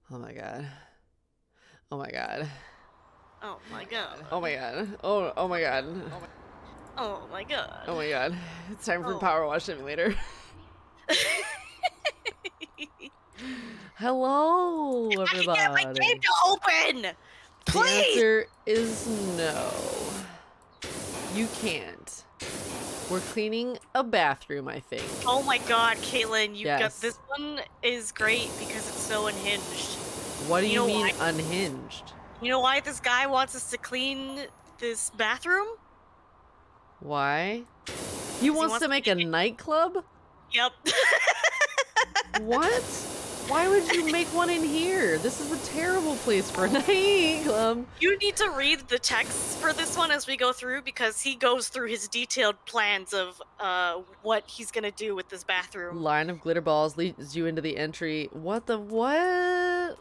Oh my god. Oh my god. Oh my god. Oh my god. Oh my god. Oh my god. Oh my god. It's time for Oh. PowerWash Simulator. Hello, I can get my everybody. game to open! The Please! answer is no. You can't. We're cleaning a bathroom, I think. Oh my god, Caitlyn, you got Yes. this one is great because it's so unhinged. What do you know mean why? unhinged? You know why this guy wants us to clean this bathroom? Why? He wants to make a nightclub? Yep. What? Why would you make one in here? This is a terrible place for a nightclub. You need to read the texts for this one as we go through because he goes through his detailed plans of what he's gonna do with this bathroom. Line of glitter balls leads you into the entry. What the what?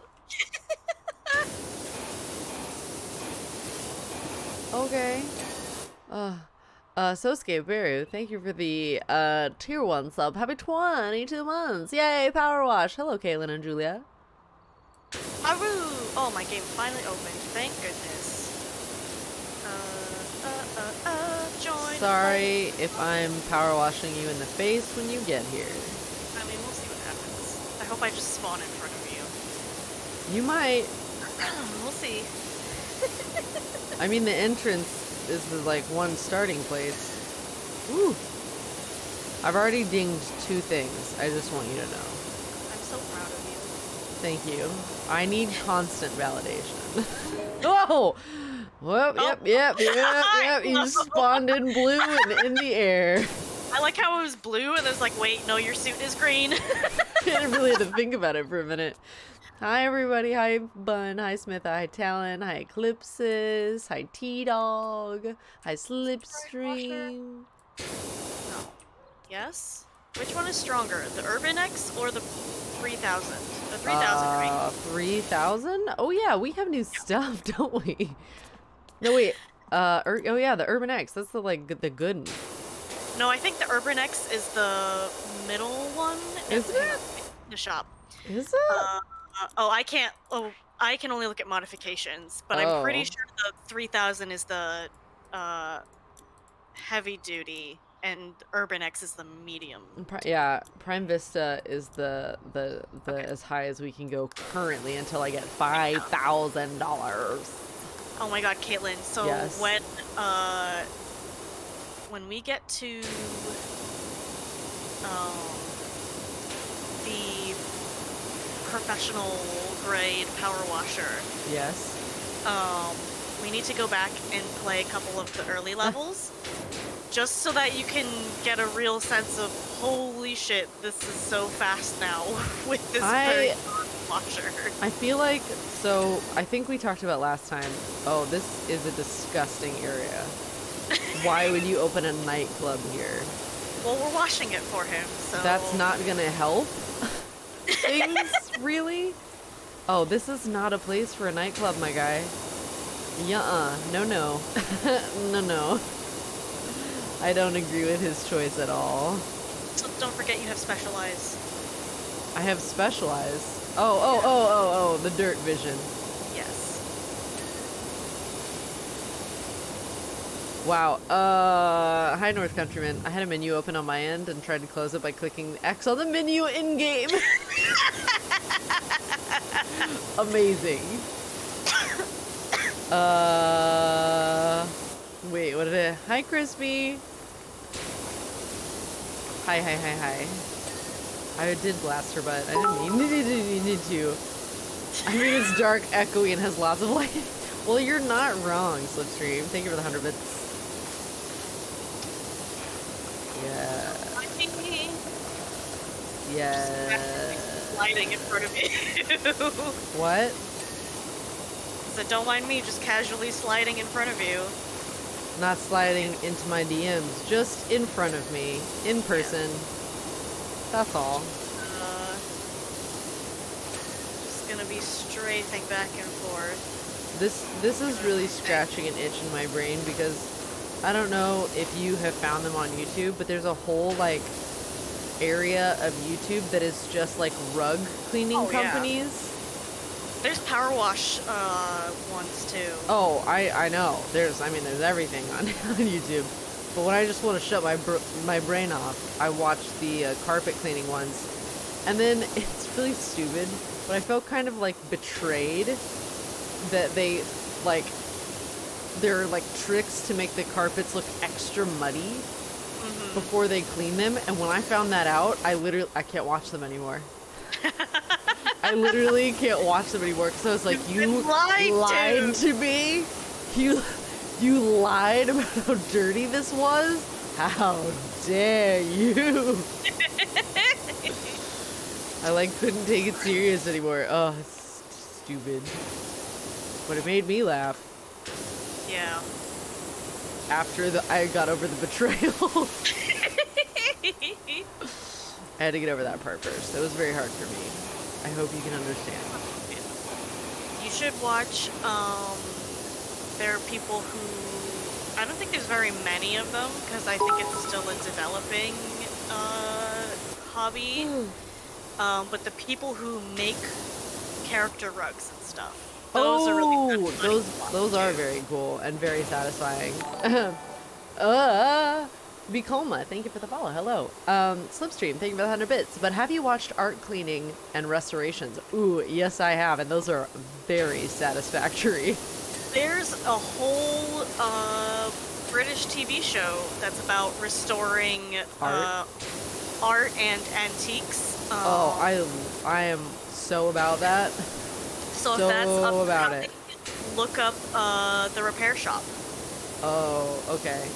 Okay. Sosuke Beru, thank you for the tier 1 sub. Happy 22 months. Yay, Power Wash. Hello, Caitlyn and Julia. Haru! Oh, my game finally opened. Thank goodness. Join. Sorry if I'm power washing you in the face when you get here. I mean, we'll see what happens. I hope I just spawn in front of you. You might. We'll see. I mean, the entrance is the, like, one starting place. Woo! I've already dinged 2 things. I just want you to know. I'm so proud of you. Thank you. I need constant validation. Oh! Whoop, yep. You spawned in blue and in the air. I like how it was blue and there's like, wait, no, your suit is green. I didn't really have to think about it for a minute. Hi, everybody. Hi, Bun. Hi, Smith. Hi, Talon. Hi, Eclipses. Hi, T-Dog. Hi, Slipstream. No. Yes? Which one is stronger, the Urban X or the 3000? The 3000, right? 3000? Oh, yeah, we have new stuff, don't we? No, wait. Oh, yeah, the Urban X. That's the, like, the good one. No, I think the Urban X is the middle one. Is it? The shop. Is it? I can't. Oh, I can only look at modifications, but I'm pretty sure the 3000 is the heavy duty, and Urban X is the medium. Yeah, Prime Vista is the okay, as high as we can go currently until I get $5,000. Oh my God, Caitlyn! So yes. When we get to the professional grade power washer. Yes. We need to go back and play a couple of the early levels just so that you can get a real sense of holy shit, this is so fast now with this washer. I feel like, so I think we talked about last time, oh, this is a disgusting area. Why would you open a nightclub here? Well, we're washing it for him, so... That's not gonna help things, really? Oh, this is not a place for a nightclub, my guy. No. No. I don't agree with his choice at all. So don't forget you have Specialize. I have Specialize. Oh, the dirt vision. Yes. Wow. Hi, North Countryman. I had a menu open on my end and tried to close it by clicking X on the menu in-game. Amazing. Wait, what did it? Hi, Crispy. Hi. I did blast her butt. I didn't mean to. I mean, it's dark, echoey, and has lots of light. Well, you're not wrong, Slipstream. Thank you for the 100 bits. Yeah. Yeah. Sliding in front of you. What? So don't mind me just casually sliding in front of you. Not sliding into my DMs, just in front of me, in person. Yeah. That's all. Just gonna be strafing back and forth. This is really scratching an itch in my brain because I don't know if you have found them on YouTube, but there's a whole like area of YouTube that is just like rug cleaning companies. There's PowerWash ones too. Oh, I know. There's everything on on YouTube. But when I just want to shut my brain off, I watch the carpet cleaning ones. And then it's really stupid, but I felt kind of like betrayed that they're like tricks to make the carpets look extra muddy before they clean them. And when I found that out, I can't watch them anymore. I literally can't watch them anymore because I was like, you lied to me. You lied about how dirty this was. How dare you? I couldn't take it serious anymore. Oh, it's stupid. But it made me laugh. Yeah. After I got over the betrayal. I had to get over that part first. That was very hard for me. I hope you can understand. You should watch, there are people who, I don't think there's very many of them, because I think it's still a developing, hobby. But the people who make character rugs and stuff. Those are really good. Those are very cool and very satisfying. Bicoma, thank you for the follow. Hello. Slipstream, thank you for the 100 bits. But have you watched art cleaning and restorations? Ooh, yes I have, and those are very satisfactory. There's a whole British TV show that's about restoring art and antiques. I am so about that. So if that's up about it, look up the repair shop. Oh, okay.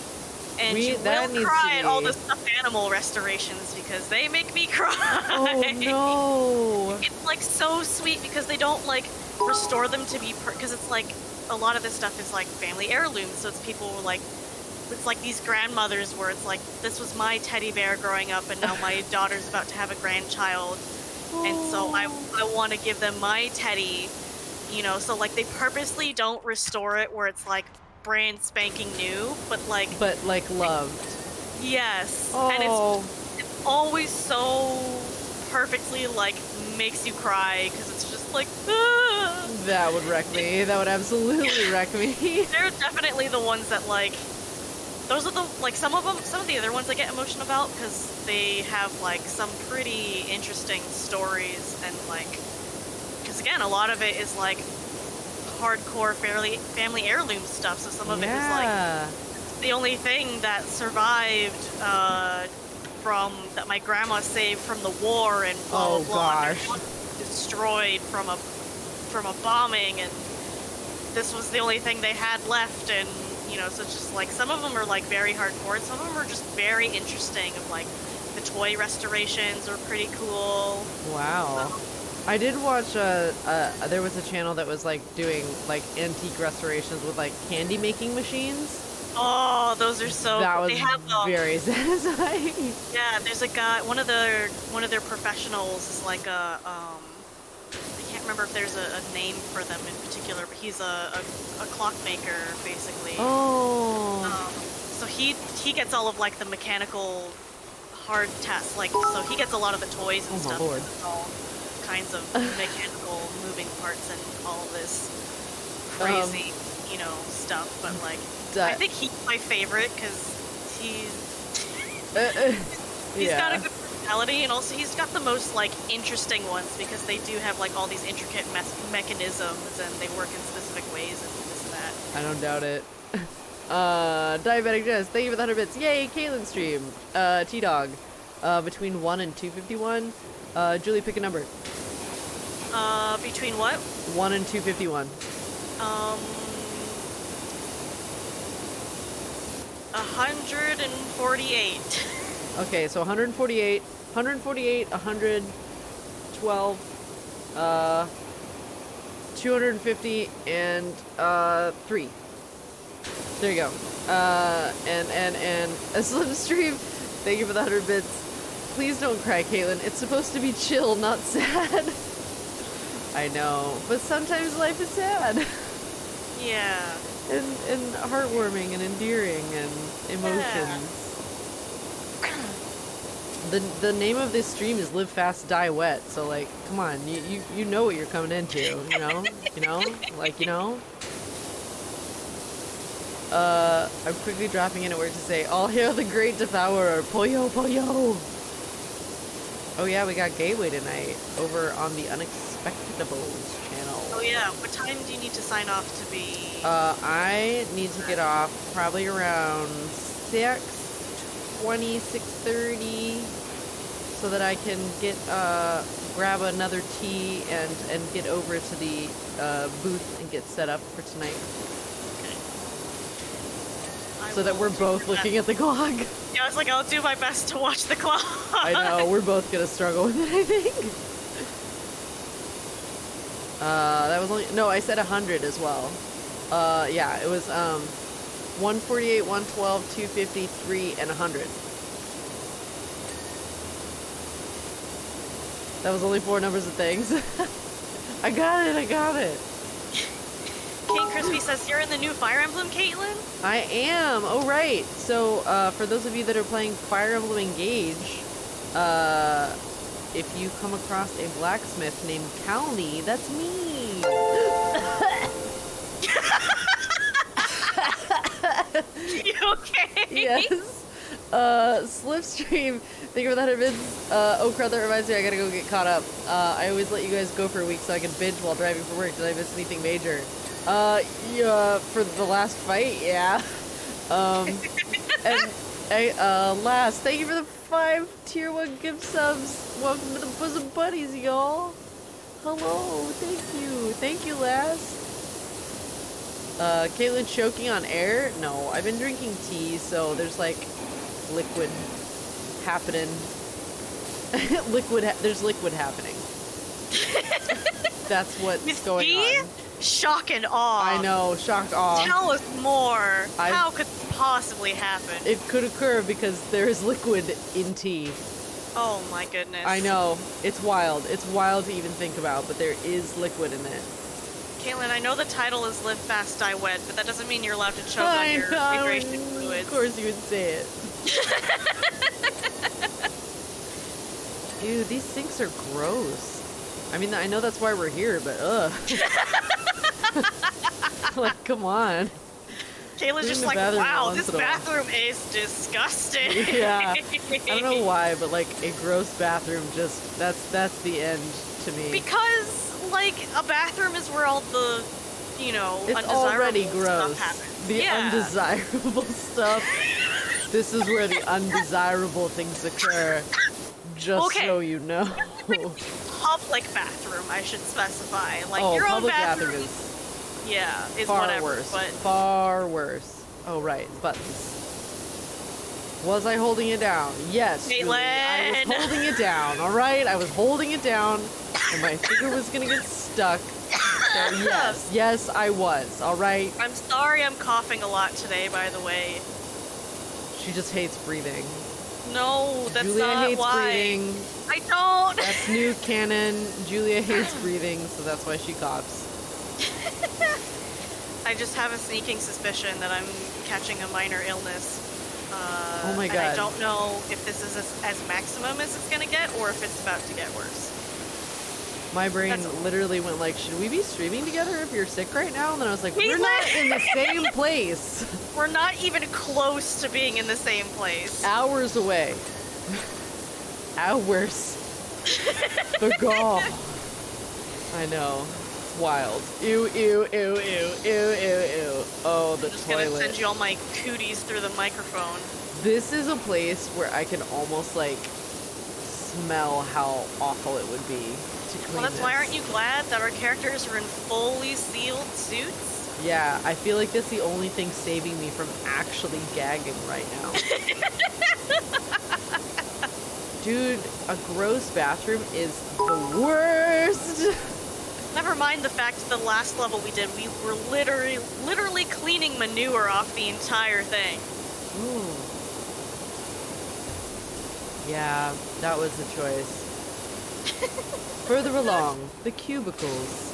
And you will cry at all the stuffed animal restorations because they make me cry. Oh no! It's like so sweet because they don't like restore them to be because it's like a lot of this stuff is like family heirlooms. So it's people like it's like these grandmothers where it's like this was my teddy bear growing up and now my daughter's about to have a grandchild, and so I want to give them my teddy, you know. So like they purposely don't restore it where it's like brand spanking new, but like loved. Yes. Oh. And it's always so perfectly like makes you cry because it's just like That would wreck me. That would absolutely wreck me. They're definitely the ones that like those are the like some of the other ones I get emotional about because they have like some pretty interesting stories and like because again a lot of it is like hardcore family heirloom stuff, so some of it is like the only thing that survived from that my grandma saved from the war and blah blah blah. Gosh. Destroyed from a bombing, and this was the only thing they had left, and you know, so it's just like some of them are like very hardcore, and some of them are just very interesting. Of like the toy restorations are pretty cool. Wow. So, I did watch there was a channel that was like doing like antique restorations with like candy making machines. Oh, those are so that was they have very satisfying. Yeah, there's a guy, one of their professionals is like a I can't remember if there's a name for them in particular, but he's a clockmaker basically. Oh. So he gets all of like the mechanical hard tests, like so he gets a lot of the toys and stuff. My Lord. All kinds of mechanical moving parts and all this crazy, you know, stuff. But like, I think he's my favorite because he's got a good personality, and also he's got the most like interesting ones because they do have like all these intricate mechanisms and they work in specific ways and this and that. I don't doubt it. Diabetic Jess, thank you for the 100 bits. Yay, Caitlyn stream. T-Dog. Between 1 and 251. Julie, pick a number. Between what? 1 and 251. 148. Okay, so 148, 112, 250, and 3. There you go. And a Slim Stream, thank you for the 100 bits. Please don't cry, Caitlyn. It's supposed to be chill, not sad. I know, but sometimes life is sad. Yeah. And heartwarming and endearing and emotions. the name of this stream is Live Fast, Die Wet. So like, come on, you know what you're coming into, you know, like you know. I'm quickly dropping in a word to say, all hail the great devourer, Pollo Pollo. Oh yeah, we got Gateway tonight over on the Unexpectables channel. Oh yeah, what time do you need to sign off to be? I need to get off probably around 6:20, 6:30, so that I can get grab another tea and get over to the booth and get set up for tonight. So that we're both looking at the clock. Yeah, I was like, I'll do my best to watch the clock. I know, we're both gonna struggle with it, I think. That was only, no, I said 100 as well. Yeah, it was 148, 112, 253, and 100. That was only 4 numbers of things. I got it. King Crispy says, you're in the new Fire Emblem, Caitlyn? I am. Oh, right. So, for those of you that are playing Fire Emblem Engage, if you come across a blacksmith named Calney, that's me. You okay? Yes. Slipstream. Thank you for that events. Oh crap, that reminds me, I gotta go get caught up. I always let you guys go for a week so I can binge while driving for work. Did I miss anything major? Yeah, for the last fight, yeah. And last, thank you for the 5 tier 1 gift subs. Welcome to the bosom buddies, y'all. Hello, thank you, last. Caitlyn choking on air? No, I've been drinking tea, so there's like liquid happening. There's liquid happening. That's what's going on. Shock and awe. I know, shock awe. Tell us more. How could this possibly happen? It could occur because there is liquid in tea. Oh my goodness. I know. It's wild. It's wild to even think about, but there is liquid in it. Caitlyn, I know the title is Live Fast, Die Wet, but that doesn't mean you're allowed to choke on your hydration fluids. Of course you would say it. Ew, these sinks are gross. I mean, I know that's why we're here, but ugh. Like, come on. Kayla's just like, wow, this bathroom is disgusting. Yeah. I don't know why, but like a gross bathroom just, that's the end to me. Because, like, a bathroom is where all the, you know, it's undesirable already gross. stuff happens. The undesirable stuff. This is where the undesirable things occur. Just so you know. Public bathroom, I should specify. Like, your own public bathroom is far whatever. Worse. But far worse. Oh, right. Buttons. Was I holding it down? Yes. Caitlyn! I was holding it down, alright? I was holding it down, and my finger was gonna get stuck. So yes, I was, alright? I'm sorry I'm coughing a lot today, by the way. She just hates breathing. No, that's Julia not hates why. breathing. I don't. That's new canon. Julia hates breathing, so that's why she coughs. I just have a sneaking suspicion that I'm catching a minor illness. Oh my god. And I don't know if this is as maximum as it's gonna get, or if it's about to get worse. My brain literally went like, should we be streaming together if you're sick right now? And then I was like, we're not in the same place. We're not even close to being in the same place. Hours away. Hours. The gall. I know. It's wild. Ew, ew, ew, ew, ew, ew, ew. Oh, the I'm just toilet. gonna send you all my cooties through the microphone. This is a place where I can almost like smell how awful it would be to clean. Well, that's why aren't you glad that our characters are in fully sealed suits? Yeah, I feel like that's the only thing saving me from actually gagging right now. Dude, a gross bathroom is the worst. Never mind the fact that the last level we did, we were literally cleaning manure off the entire thing. Ooh. Yeah, that was the choice. Further along, the cubicles.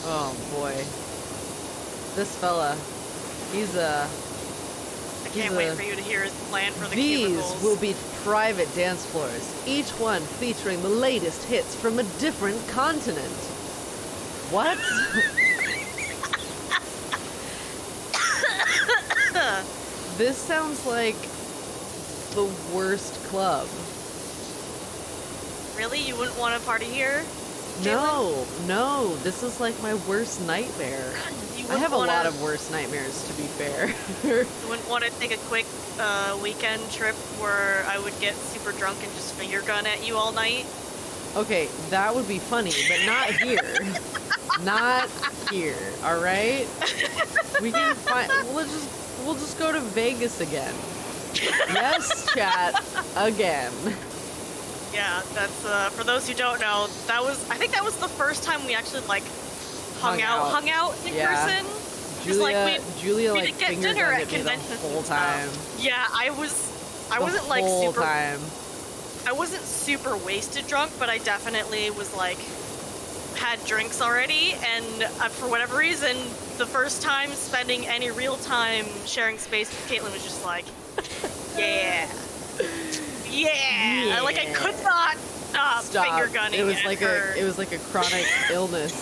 Oh boy. This fella, he's I can't wait for you to hear his plan for the These cubicles. will be private dance floors, each one featuring the latest hits from a different continent. What? This sounds like the worst club. Really? You wouldn't want to party here? No, no, this is like my worst nightmare. I have a lot of worst nightmares, to be fair. You wouldn't want to take a quick weekend trip where I would get super drunk and just finger gun at you all night? Okay, that would be funny, but not here. Not here, all right? We can find. We'll just go to Vegas again. Yes, chat, again. Yeah, that's for those who don't know. I think that was the first time we actually like hung out in person. Julia we like did get finger dinner gunned at me the conventions whole and stuff. time. Yeah, I wasn't like whole super. time. I wasn't super wasted drunk, but I definitely was like had drinks already, and for whatever reason, the first time spending any real time sharing space with Caitlyn was just like, yeah. Yeah, like I could not stop finger gunning. It was like her a chronic illness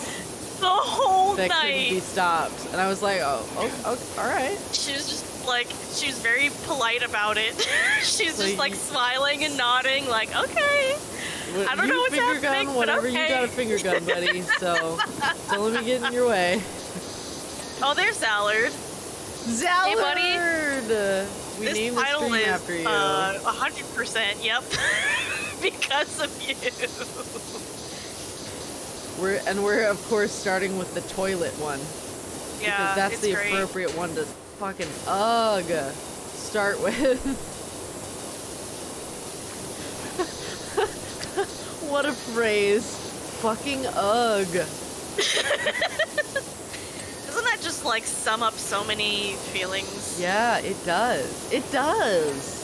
the whole that night. couldn't be stopped, and I was like, oh, all right. She was just like, she was very polite about it. She's just like smiling and nodding, like, okay. I don't know what's happening, gun whatever but okay. you got a finger gun, buddy. So don't let me get in your way. Oh, there's Zallard. Zallard. Hey, buddy. We This named the title stream is after you. 100%. Yep, because of you. We're of course starting with the toilet one. Yeah, because that's it's the great. appropriate one to fucking start with. What a phrase. Fucking ugh. Doesn't that just like sum up so many feelings? Yeah, it does. It does.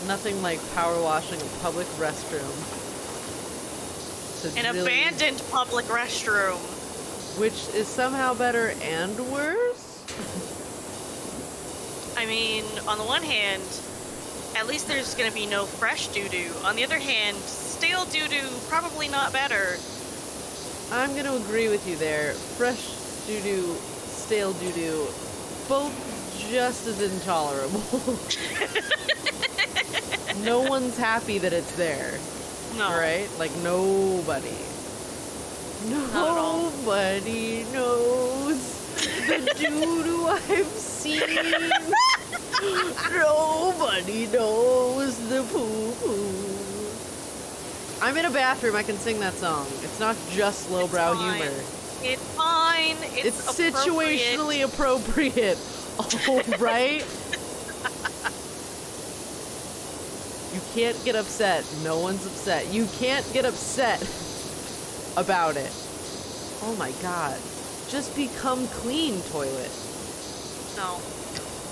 Nothing like power washing a public restroom. An abandoned public restroom. Which is somehow better and worse? I mean, on the one hand, at least there's gonna be no fresh doo-doo. On the other hand, stale doo-doo, probably not better. I'm gonna agree with you there. Fresh doo-doo, stale doo-doo, both just as intolerable. No one's happy that it's there. No. Right? Like, nobody. Nobody knows the doo-doo I've seen. Nobody knows the poo-poo. I'm in a bathroom. I can sing that song. It's not just lowbrow humor. It's fine. It's situationally appropriate. All right? You can't get upset. No one's upset. You can't get upset about it. Oh my god. Just become clean, toilet. No.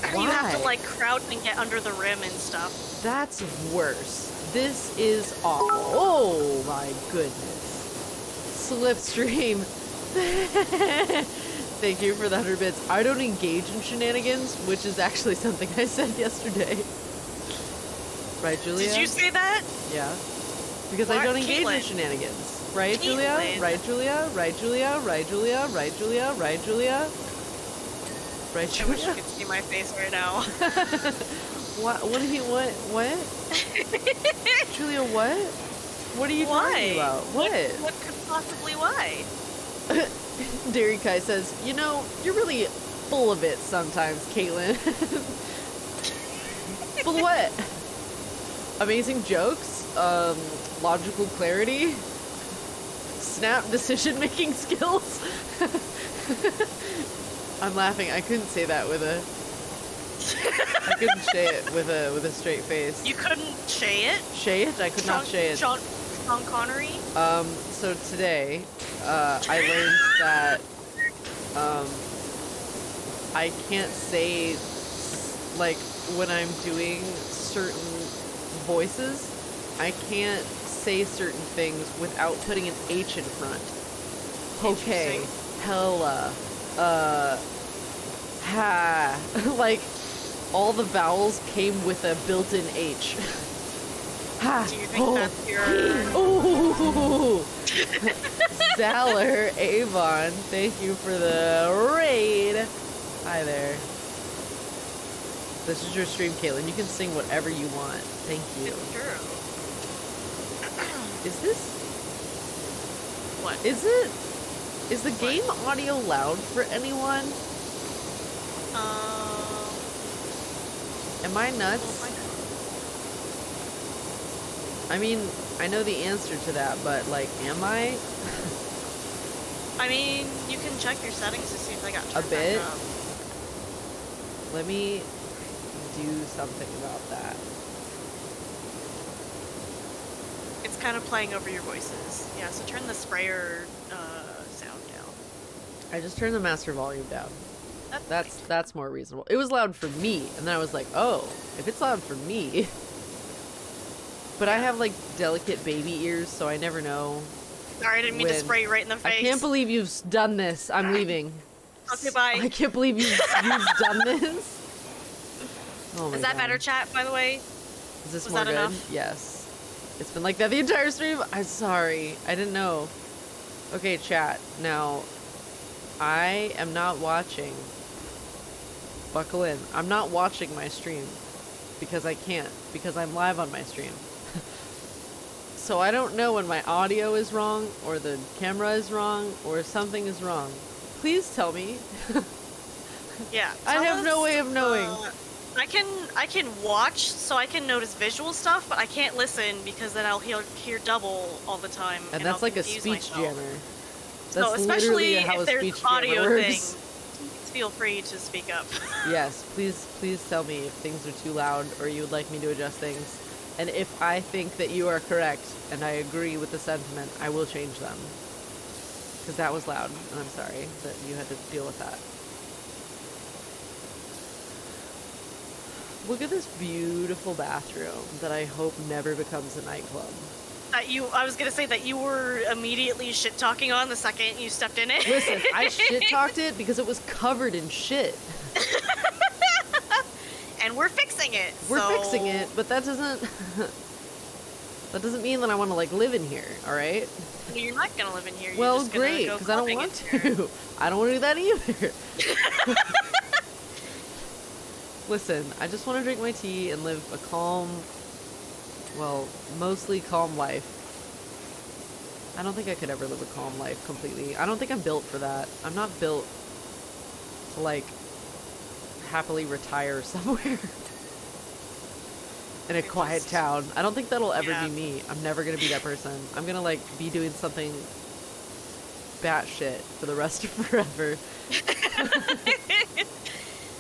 Why? You have to like crouch and get under the rim and stuff. That's worse. This is awful. Oh my goodness. Slipstream. Thank you for the 100 bits. I don't engage in shenanigans, which is actually something I said yesterday. Right, Julia? Did you say that? Yeah. Because I don't engage in shenanigans. Right, Julia? Right, Julia? Right, Julia? Right, Julia? Right, Julia? Right, Julia? Right, Julia? I wish you could see my face right now. What Julia, what? What are you talking about? What could possibly why? Dairy Kai says, you know, you're really full of it sometimes, Caitlyn. Full of what? Amazing jokes, logical clarity, snap decision-making skills. I'm laughing. I couldn't say that with a. I couldn't say it with a straight face. You couldn't shay it? Shay it? I could not shay it. Sean Connery? So today, I learned that, I can't say, like, when I'm doing certain voices, I can't say certain things without putting an H in front. Okay, hella, Ha. Like, all the vowels came with a built-in H. Ha. Do you think that's your... Ooh. Zaller, Avon, thank you for the raid. Hi there. This is your stream, Caitlyn. You can sing whatever you want. Thank you. It's true. Is this... What? Is the game audio loud for anyone? Am I nuts? I mean, I know the answer to that, but, like, am I? I mean, you can check your settings to see if they got turned A bit? back up. Let me do something about that. It's kind of playing over your voices. Yeah, so turn the sprayer sound down. I just turned the master volume down. That's That's more reasonable. It was loud for me, and then I was like, oh, if it's loud for me. But I have, like, delicate baby ears, so I never know. Sorry, I didn't mean to when... spray you right in the face. I can't believe you've done this. I'm leaving. Okay, bye. I can't believe you've done this. Oh my Is that God. better, chat, by the way? Is this Was more that good? enough? Yes. It's been like that the entire stream. I'm sorry. I didn't know. Okay, chat. Now, I am not watching. Buckle in. I'm not watching my stream because I can't, because I'm live on my stream. So I don't know when my audio is wrong or the camera is wrong or something is wrong. Please tell me. Yeah. I tell have no us, way of knowing. I can watch, so I can notice visual stuff, but I can't listen because then I'll hear double all the time. And that's I'll like a confuse speech myself. jammer. So That's especially literally how if a there's speech audio jammer thing, works. feel free to speak up. Yes, please tell me if things are too loud or you would like me to adjust things. And if I think that you are correct and I agree with the sentiment, I will change them. Because that was loud, and I'm sorry that you had to deal with that. Look at this beautiful bathroom that I hope never becomes a nightclub. I was gonna say that you were immediately shit talking on the second you stepped in it. Listen, I shit talked it because it was covered in shit. And we're fixing it. We're fixing it, but that doesn't mean that I want to like live in here, all right? You're not gonna live in here. You're Well, just gonna great, go because I don't clubbing want in here. to. I don't want to do that either. Listen, I just want to drink my tea and live a calm, well, mostly calm life. I don't think I could ever live a calm life completely. I don't think I'm built for that. I'm not built to, like, happily retire somewhere in a quiet town. I don't think that'll ever be me. I'm never going to be that person. I'm going to, like, be doing something batshit for the rest of forever.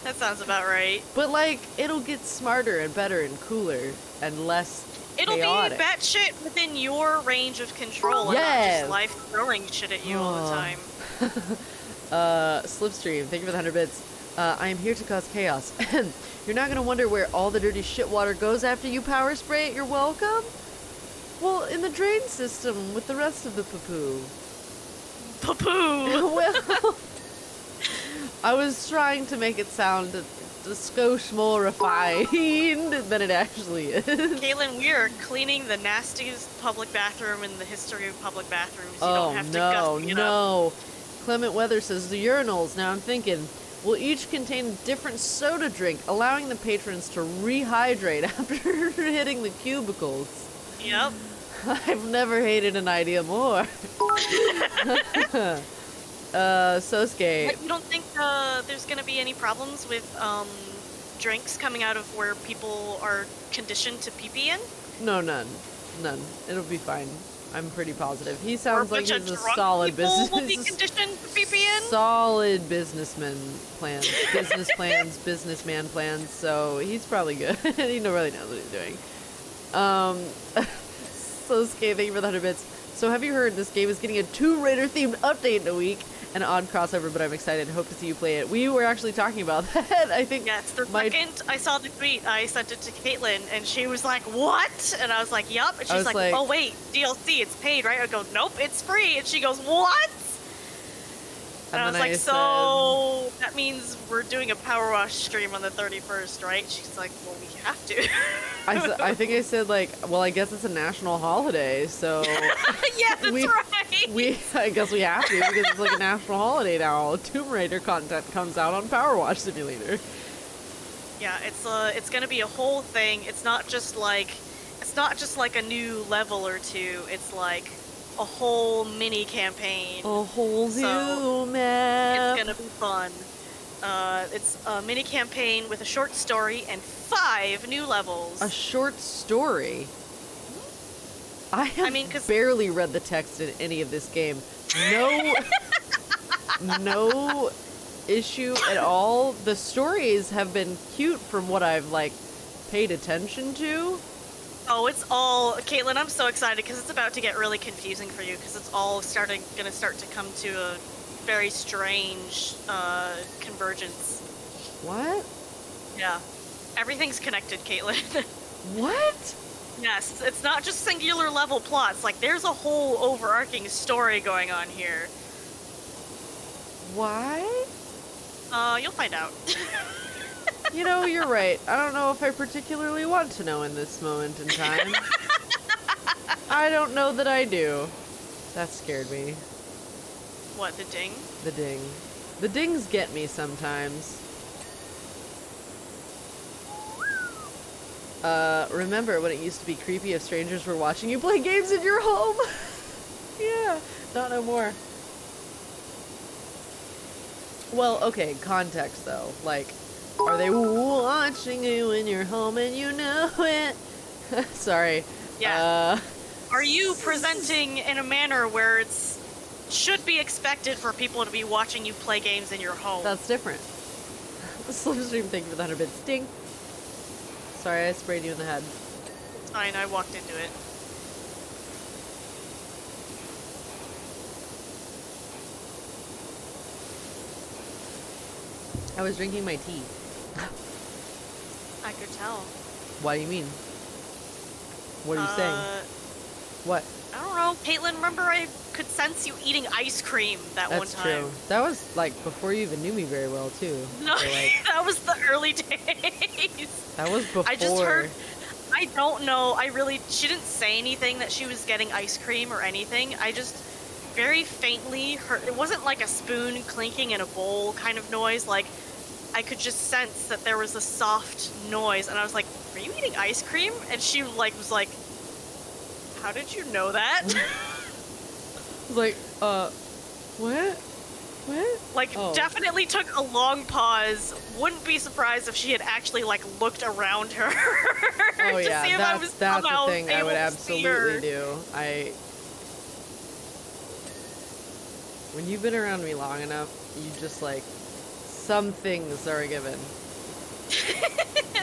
That sounds about right. But, like, it'll get smarter and better and cooler and less chaotic. Be batshit within your range of control, Yes. and not just life throwing shit at you all the time. Slipstream, thank you for the 100 bits. I am here to cause chaos. You're not gonna wonder where all the dirty shit water goes after you power spray it. You're welcome. Well, in the drain system with the rest of the poo-poo. Poo-poo! Well, I was trying to make it sound a skosh more refined than it actually is. Caitlyn, we are cleaning the nastiest public bathroom in the history of public bathrooms. You Oh, don't have to gussy it up. no. Clement Weather says the urinals, now I'm thinking, will each contain a different soda drink, allowing the patrons to rehydrate after hitting the cubicles. Yep. I've never hated an idea more. Sosuke. But you don't think there's gonna be any problems with drinks coming out of where people are conditioned to pee in? No, none. It'll be fine. I'm pretty positive. He sounds like he's a drunk solid people business. will be conditioned to pee in? Solid businessman plans, businessman plans. So he's probably good. He really knows what he's doing. Sosuke, thank you for the 100 bits. So have you heard this game is getting a Tomb Raider themed update in a week? An odd crossover, but I'm excited. Hope to see you play it. We were actually talking about that. I think. Yes, the second I saw the tweet, I sent it to Caitlyn, and she was like, "What?" And I was like, "Yup." And she's like, "Oh wait, DLC, it's paid, right?" I go, "Nope, it's free." And she goes, "What?" And I was like, so that means we're doing a power wash stream on the 31st, right? She's like, well, we have to. I think I said like, well, I guess it's a national holiday, so yeah, that's right. I guess we have to because it's like a national holiday now. Tomb Raider content comes out on PowerWash Simulator. Yeah, it's gonna be a whole thing. It's not just like a new level or two. It's like a whole mini campaign. A whole new map. It's gonna be fun. It's a mini campaign with a short story and 5 new levels. A short story? I have barely read the text in any of this game. No, no issue at all. The stories have been cute from what I've, like, paid attention to. Oh, it's all... Caitlyn, I'm so excited because it's about to get really confusing for you because it's all gonna start to come to a very strange convergence. What? Yeah. Everything's connected, Caitlyn. What? Yes, it's not just singular level plots. Like, there's a whole overarching story going on here. Why? You'll find out. You know, you're right. I don't know if I particularly want to know in this moment in time. I don't know that I do. That scared me. What, the ding? The ding. The dings get me sometimes. Remember when it used to be creepy if strangers were watching you play games in your home? Yeah, not no more. Well, okay, context though. Like, are they watching you in your home and you know it? Sorry. Yeah. Are you presenting in a manner where it's should be expected for people to be watching you play games in your home? That's different. Slipstream, thank you for the 100 bits. Ding. Sorry, I sprayed you in the head. It's fine, I walked into it. I was drinking my tea. I could tell. What do you mean? What are you saying? What? I don't know. Caitlyn, remember I could sense you eating ice cream that one time. That's true. That was, like, before you even knew me very well, too. No, so, like, that was the early days. That was before. I just heard... I don't know. She didn't say anything that she was getting ice cream or anything. I just very faintly heard... It wasn't like a spoon clinking in a bowl kind of noise. Like, I could just sense that there was a soft noise. And I was like, are you eating ice cream? And she, like, was like, how did you know that? I was like, what? What? Like, definitely took a long pause. Wouldn't be surprised if she had actually, like, looked around her Oh, to yeah, see if I was that's the thing I would able to see her. absolutely do. When you've been around me long enough, you just, like, some things are a given.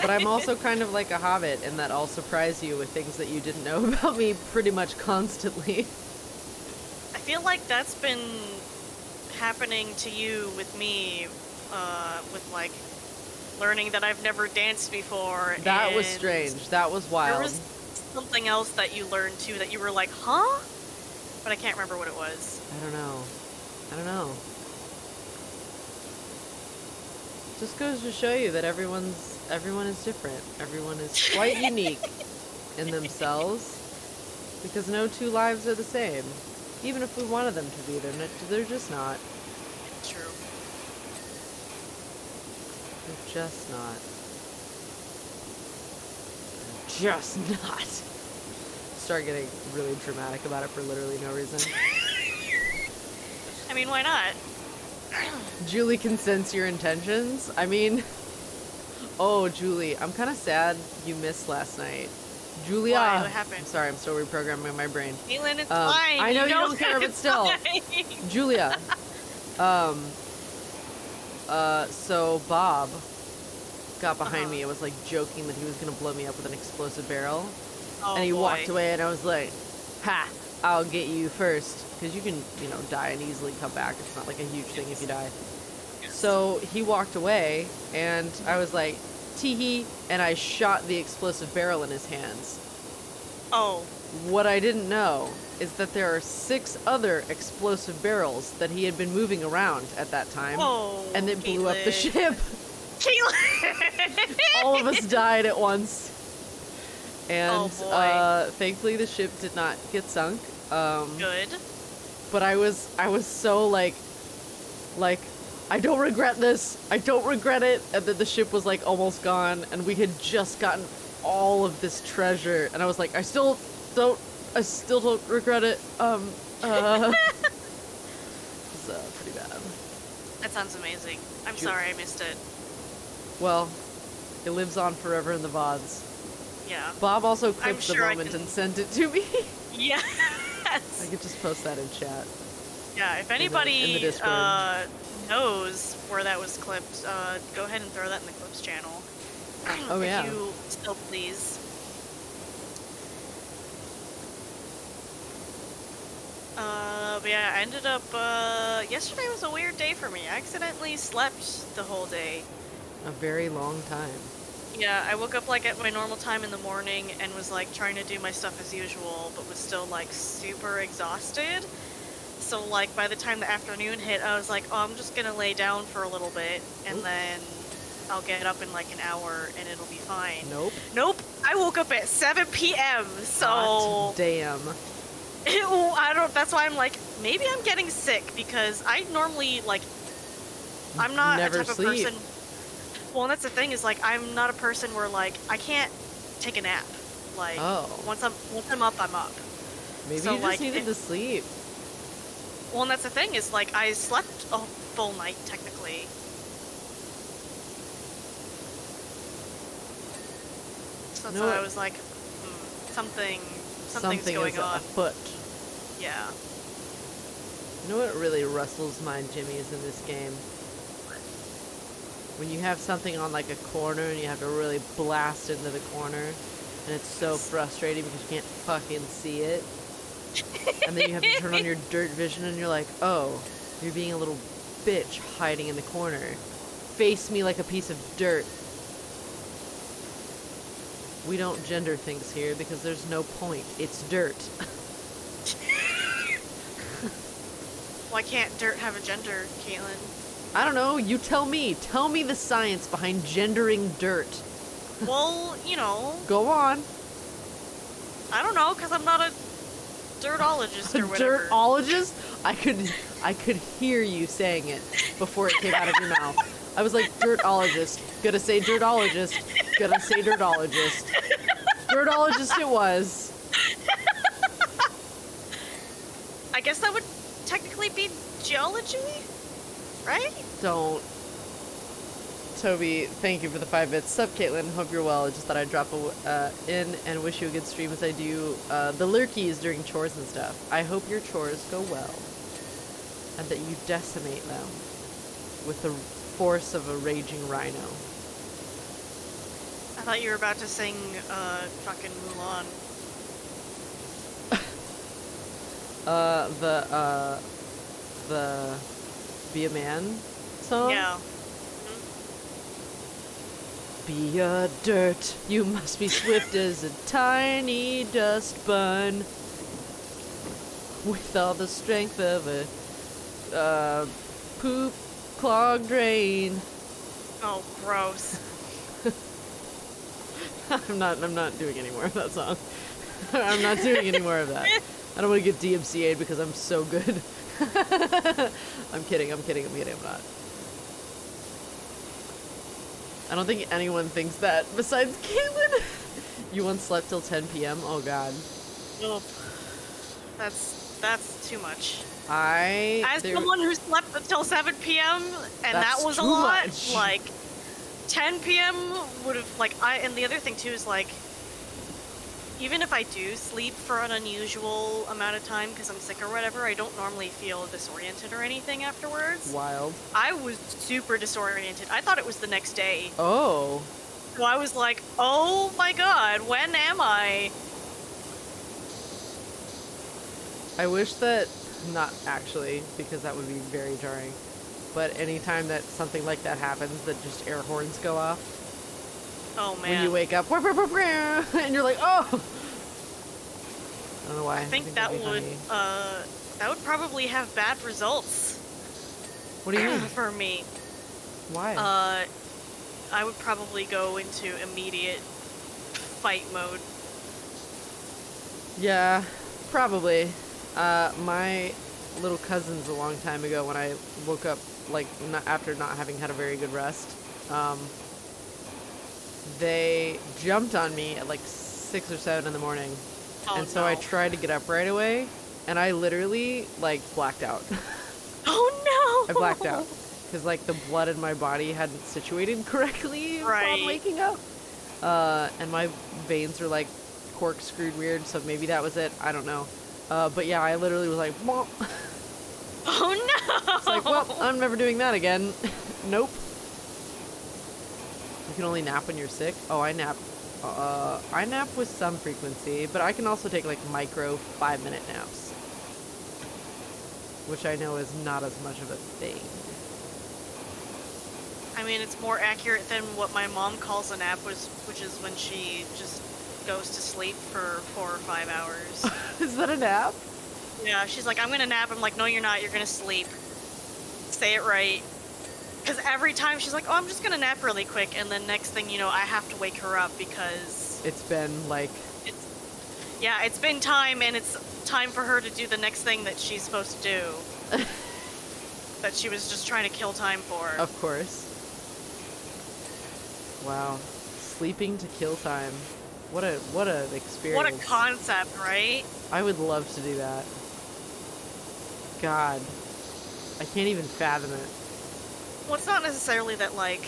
But I'm also kind of like a hobbit in that I'll surprise you with things that you didn't know about me pretty much constantly. I feel like that's been happening to you with me, with, like, learning that I've never danced before. That was strange. That was wild. There was something else that you learned, too, that you were like, huh? But I can't remember what it was. I don't know. Just goes to show you that everyone is different. Everyone is quite unique in themselves, because no two lives are the same. Even if we wanted them to be, they're just not. True. They're just not. Just not. Start getting really dramatic about it for literally no reason. I mean, why not? Julie can sense your intentions. I mean, oh, Julie, I'm kind of sad you missed last night. Julia, why? What happened? I'm sorry, I'm still reprogramming my brain. Caitlyn, it's fine. I know you don't care, but still. Fine. Julia, so Bob got behind me and was like joking that he was gonna blow me up with an explosive barrel. Oh, and he boy. walked away and I was like, ha, I'll get you first. Because you can, die and easily come back. It's not like a huge thing if you die. Yes. So he walked away and I was like, tee-hee, and I shot the explosive barrel in his hands. Oh. What I didn't know is that there are 6 other explosive barrels that he had been moving around at that time. Oh, and it blew up the Caitlyn. ship. Caitlyn! All of us died at once. And Oh, boy. thankfully the ship did not get sunk. Good. But I was so like I don't regret this. I don't regret it. And then the ship was like almost gone, and we had just gotten all of this treasure, and I was like, I still don't regret it. It was pretty bad. That sounds amazing. I'm sorry I missed it. Well, it lives on forever in the VODs. Yeah. Bob also I'm clipped sure the I moment can- and sent it to me. Yes. I could just post that in chat. Yeah, if in anybody the Discord. knows where that was clipped, go ahead and throw that in the clips channel. Oh, yeah. If you still please. But yeah, I ended up, yesterday was a weird day for me. I accidentally slept the whole day. A very long time. Yeah, I woke up like at my normal time in the morning and was like trying to do my stuff as usual, but was still like super exhausted. So like by the time the afternoon hit, I was like, oh, I'm just gonna lay down for a little bit and then I'll get up in like an hour and it'll be fine. Nope. Nope. I woke up at 7 p.m. So Hot damn. I don't. That's why I'm like, maybe I'm getting sick because I normally like. I'm not Never a type sleep. of person. Well, and that's the thing is like I'm not a person where like I can't take a nap. Like once I'm up, I'm up. Maybe So, you just like, needed to sleep. Well, and that's the thing is like I slept a full night technically. So that's No, why I was like, something's going is on. afoot. Yeah. You know what really rustles my jimmies in this game? When you have something on like a corner and you have to really blast into the corner, and it's so frustrating because you can't fucking see it. And then you have to turn on your dirt vision and you're like, oh, you're being a little bitch hiding in the corner. Face me like a piece of dirt. We don't gender things here because there's no point. It's dirt. Why can't dirt have a gender, Caitlyn? I don't know. You tell me. Tell me the science behind gendering dirt. Well, you know, Go on. I don't know, because I'm not a dirtologist or A whatever. dirtologist? I could hear you saying it before it came out of your mouth. I was like, dirtologist. Gonna say dirtologist. Gonna say dirtologist. Dirtologist it was. I guess that would technically be geology, right? Don't. Toby, thank you for the 5 bits. Sup, Caitlyn? Hope you're well. I just thought I'd drop in and wish you a good stream as I do the lurkies during chores and stuff. I hope your chores go well and that you decimate them with the force of a raging rhino. I thought you were about to sing fucking Mulan. The Be a Man song? Yeah. Be a dirt, you must be swift as a tiny dust bun, with all the strength of a poop clogged drain. Oh, gross. I'm not doing any more of that song. I'm not doing any more of that. I don't want to get DMCA'd because I'm so good. I'm kidding, I'm not. I don't think anyone thinks that besides Caitlyn. You once slept till 10 p.m.? Oh god. Nope. That's too much. As someone who slept until 7 p.m. and that was a lot, much. like 10 p.m. would have and the other thing too is like even if I do sleep for an unusual amount of time because I'm sick or whatever, I don't normally feel disoriented or anything afterwards. Wild. I was super disoriented. I thought it was the next day. Oh. So I was like, oh my god, when am I? I wish that, not actually, because that would be very jarring, but anytime that something like that happens, that just air horns go off. Oh man. When you wake up, and you're like, oh! I don't know why. I think that'd be funny. that would probably have bad results. What do you mean? For me? Why? I would probably go into immediate fight mode. Yeah, probably. My little cousins a long time ago when I woke up, like, after not having had a very good rest, they jumped on me at like 6 or 7 in the morning. Oh, and so no. I tried to get up right away, and I literally, like, blacked out. Oh no! I blacked out. Because, like, the blood in my body hadn't situated correctly upon waking up. And my veins were, like, corkscrewed weird, so maybe that was it. I don't know. But yeah, I literally was like, Mwah. Oh no! It's like, well, I'm never doing that again. Nope. You can only nap when you're sick? Oh, I nap. I nap with some frequency, but I can also take, like, micro 5-minute naps. Which I know is not as much of a thing. I mean, it's more accurate than what my mom calls a nap, which is when she just goes to sleep for 4 or 5 hours. Is that a nap? Yeah, she's like, I'm gonna nap. I'm like, no, you're not. You're gonna sleep. Say it right. Because every time she's like, oh, I'm just gonna nap really quick, and then next thing you know, I have to wake her up because it's been like... it's been time, and it's time for her to do the next thing that she's supposed to do. That she was just trying to kill time for. Of course. Wow. Sleeping to kill time. What an experience. What a concept, right? I would love to do that. God. I can't even fathom it. Well, it's not necessarily that, like,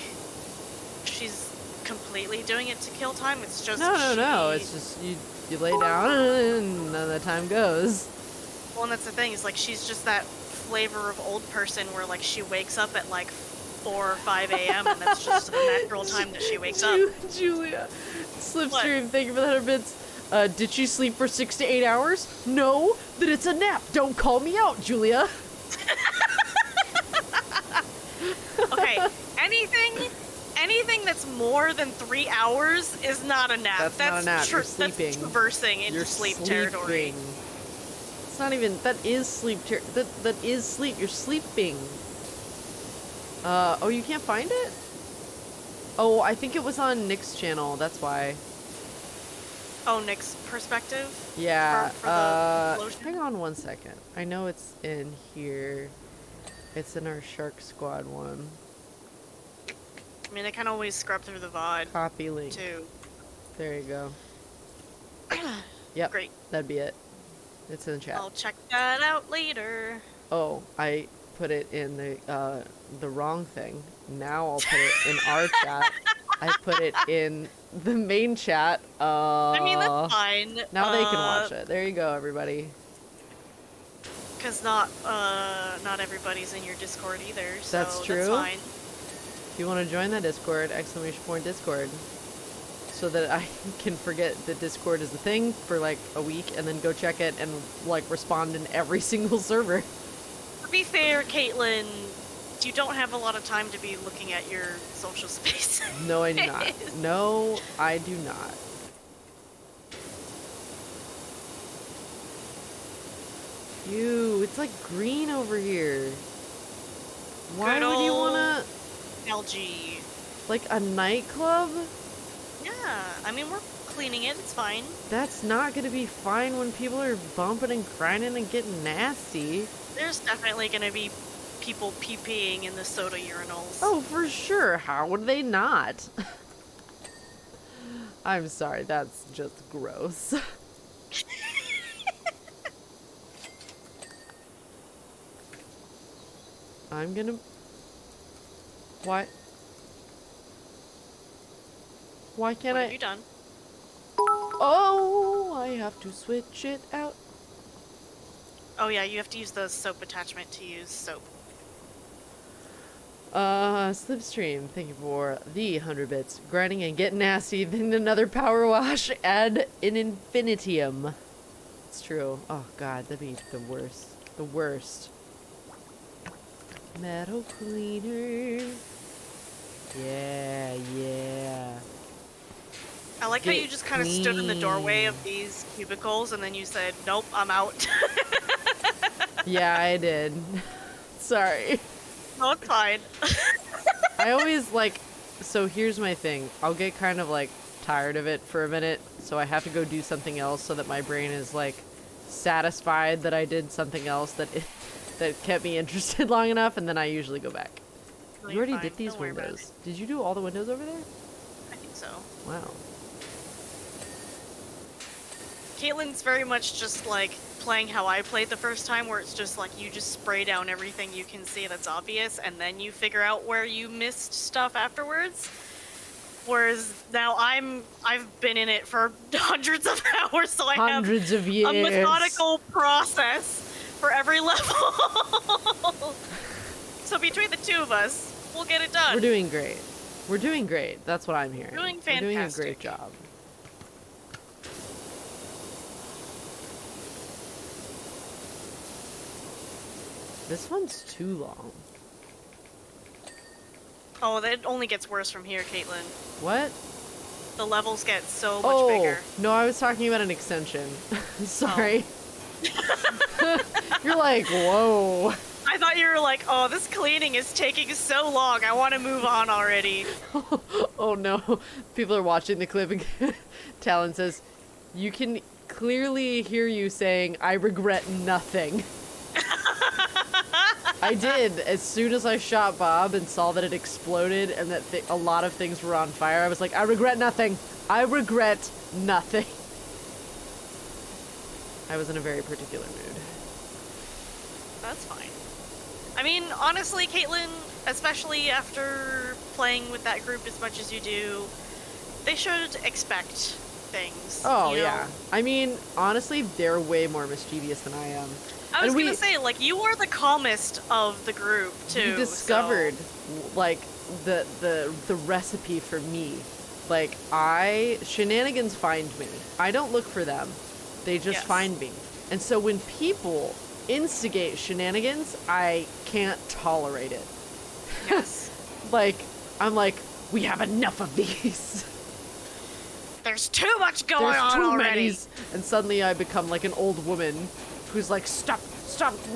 she's completely doing it to kill time. It's just No. It's just you lay down and then the time goes. Well, and that's the thing, is, like, she's just that flavor of old person where, like, she wakes up at, like, 4 or 5 a.m. and that's just the natural time that she wakes up. Julia, Slipstream, thank you for the 100 bits. Did she sleep for 6 to 8 hours? No, then it's a nap. Don't call me out, Julia. Okay, anything that's more than 3 hours is not a nap. That's not a nap. You're sleeping. That's traversing into sleep territory. It's not even. That is sleep. That is sleep. You're sleeping. Oh, you can't find it? Oh, I think it was on Nick's channel. That's why. Oh, Nick's perspective? Yeah. For the hang on one second. I know it's in here. It's in our Shark Squad one. I mean, I can always scrub through the VOD. Copy link. Too. There you go. Yep. Great. That'd be it. It's in the chat. I'll check that out later. Oh, I put it in the wrong thing. Now I'll put it in our chat. I put it in the main chat. I mean, that's fine. Now they can watch it. There you go, everybody. Because not everybody's in your Discord either, so that's true. That's fine. If you want to join that Discord, !Discord, so that I can forget that Discord is a thing for like a week and then go check it and like respond in every single server. To be fair, Caitlyn, you don't have a lot of time to be looking at your social space. No, I do not. No, I do not. Ew, it's like green over here. Why would you wanna... LG. Like a nightclub? Yeah, I mean, we're cleaning it, it's fine. That's not gonna be fine when people are bumping and grinding and getting nasty. There's definitely gonna be people pee-peeing in the soda urinals. Oh, for sure. How would they not? I'm sorry, that's just gross. I'm gonna... Why? Why can't What have you done? Oh, I have to switch it out. Oh yeah, you have to use the soap attachment to use soap. Slipstream, thank you for the 100 bits. Grinding and getting nasty, then another power wash ad in infinitium. It's true. Oh god, that'd be the worst. The worst. Metal cleaner. Yeah, yeah. I like how Get you just kind of stood in the doorway of clean. these cubicles and then you said, nope, I'm out. Yeah, I did. Sorry. No, it's fine. I always like, so here's my thing. I'll get kind of like tired of it for a minute, so I have to go do something else so that my brain is like satisfied that I did something else that kept me interested long enough, and then I usually go back. No, You you're already fine. did these Don't worry about windows. it. Did you do all the windows over there? I think so. Wow. Caitlyn's very much just like playing how I played the first time, where it's just like you just spray down everything you can see that's obvious, and then you figure out where you missed stuff afterwards. Whereas now I've been in it for hundreds of hours, so I have Hundreds of years. a methodical process for every level. So between the two of us, we'll get it done. We're doing great. We're doing great. That's what I'm hearing. Doing We're doing a fantastic. great job. This one's too long. Oh, that only gets worse from here, Caitlyn. What? The levels get so much bigger. No, I was talking about an extension. Sorry. You're like, whoa. I thought you were like, oh, this cleaning is taking so long. I want to move on already. Oh no. People are watching the clip and Talon says, you can clearly hear you saying, I regret nothing. I did. As soon as I shot Bob and saw that it exploded and that a lot of things were on fire, I was like, I regret nothing. I regret nothing. I was in a very particular mood. That's fine. I mean, honestly, Caitlyn, especially after playing with that group as much as you do, they should expect things. Oh, you know? yeah. I mean, honestly, they're way more mischievous than I am. I was And gonna say, like, you are the calmest of the group, too. You discovered, like, the recipe for me. Like, shenanigans find me. I don't look for them. They just find me. And so when people instigate shenanigans, I can't tolerate it. Yes. Like, I'm like, we have enough of these. There's too much going There's on too already. many. And suddenly I become like an old woman who's like, stop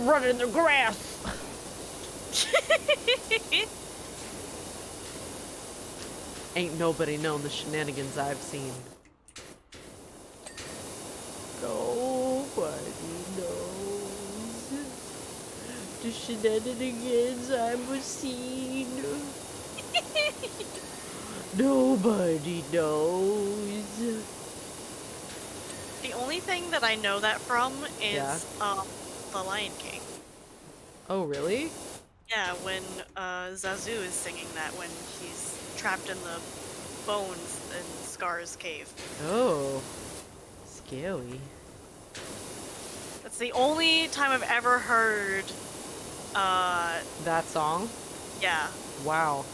running in the grass. Ain't nobody known the shenanigans I've seen. Nobody knows the shenanigans I've seen. Nobody knows. The only thing that I know that from is The Lion King. Oh, really? Yeah, when Zazu is singing that when he's trapped in the bones in Scar's cave. Oh, scary. That's the only time I've ever heard, That song? yeah. Wow.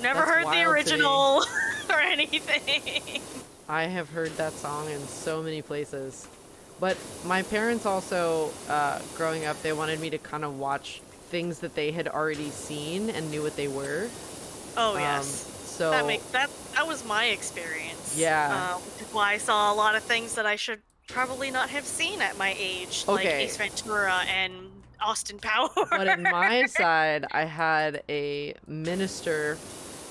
Never That's heard the wild to me. original or anything. I have heard that song in so many places. But my parents also, growing up, they wanted me to kind of watch things that they had already seen and knew what they were. Oh, yes. So That was my experience. Yeah. Which is why I saw a lot of things that I should probably not have seen at my age, like Okay. Ace Ventura and Austin Powers. But on my side, I had a minister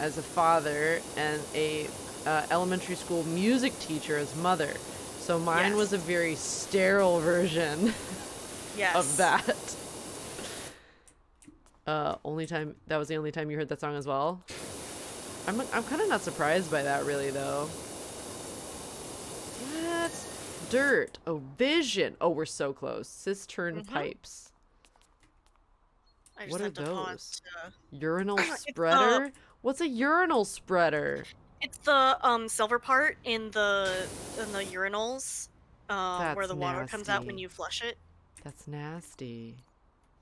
as a father and a elementary school music teacher as mother. So mine Yes. was a very sterile version Yes. of that. That was the only time you heard that song as well? I'm kind of not surprised by that, really, though. What? Dirt. Oh, vision. Oh, we're so close. Cistern pipes. I just What are had to pause those? to- Urinal It's spreader? What's a urinal spreader? It's the silver part in the urinals, where That's the water comes out when nasty. you flush it. That's nasty.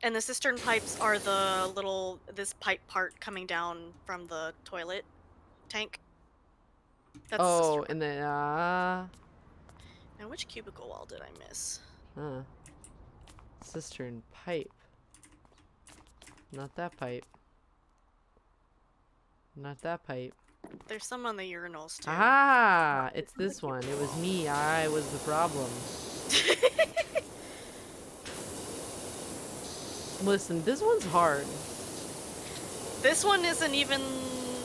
And the cistern pipes are this pipe part coming down from the toilet tank. That's the Oh, cistern. and then, Now, which cubicle wall did I miss? cistern pipe. Not that pipe. Not that pipe. There's some on the urinals too. Ah, it's this one. It was me. I was the problem. Listen, this one's hard. This one isn't even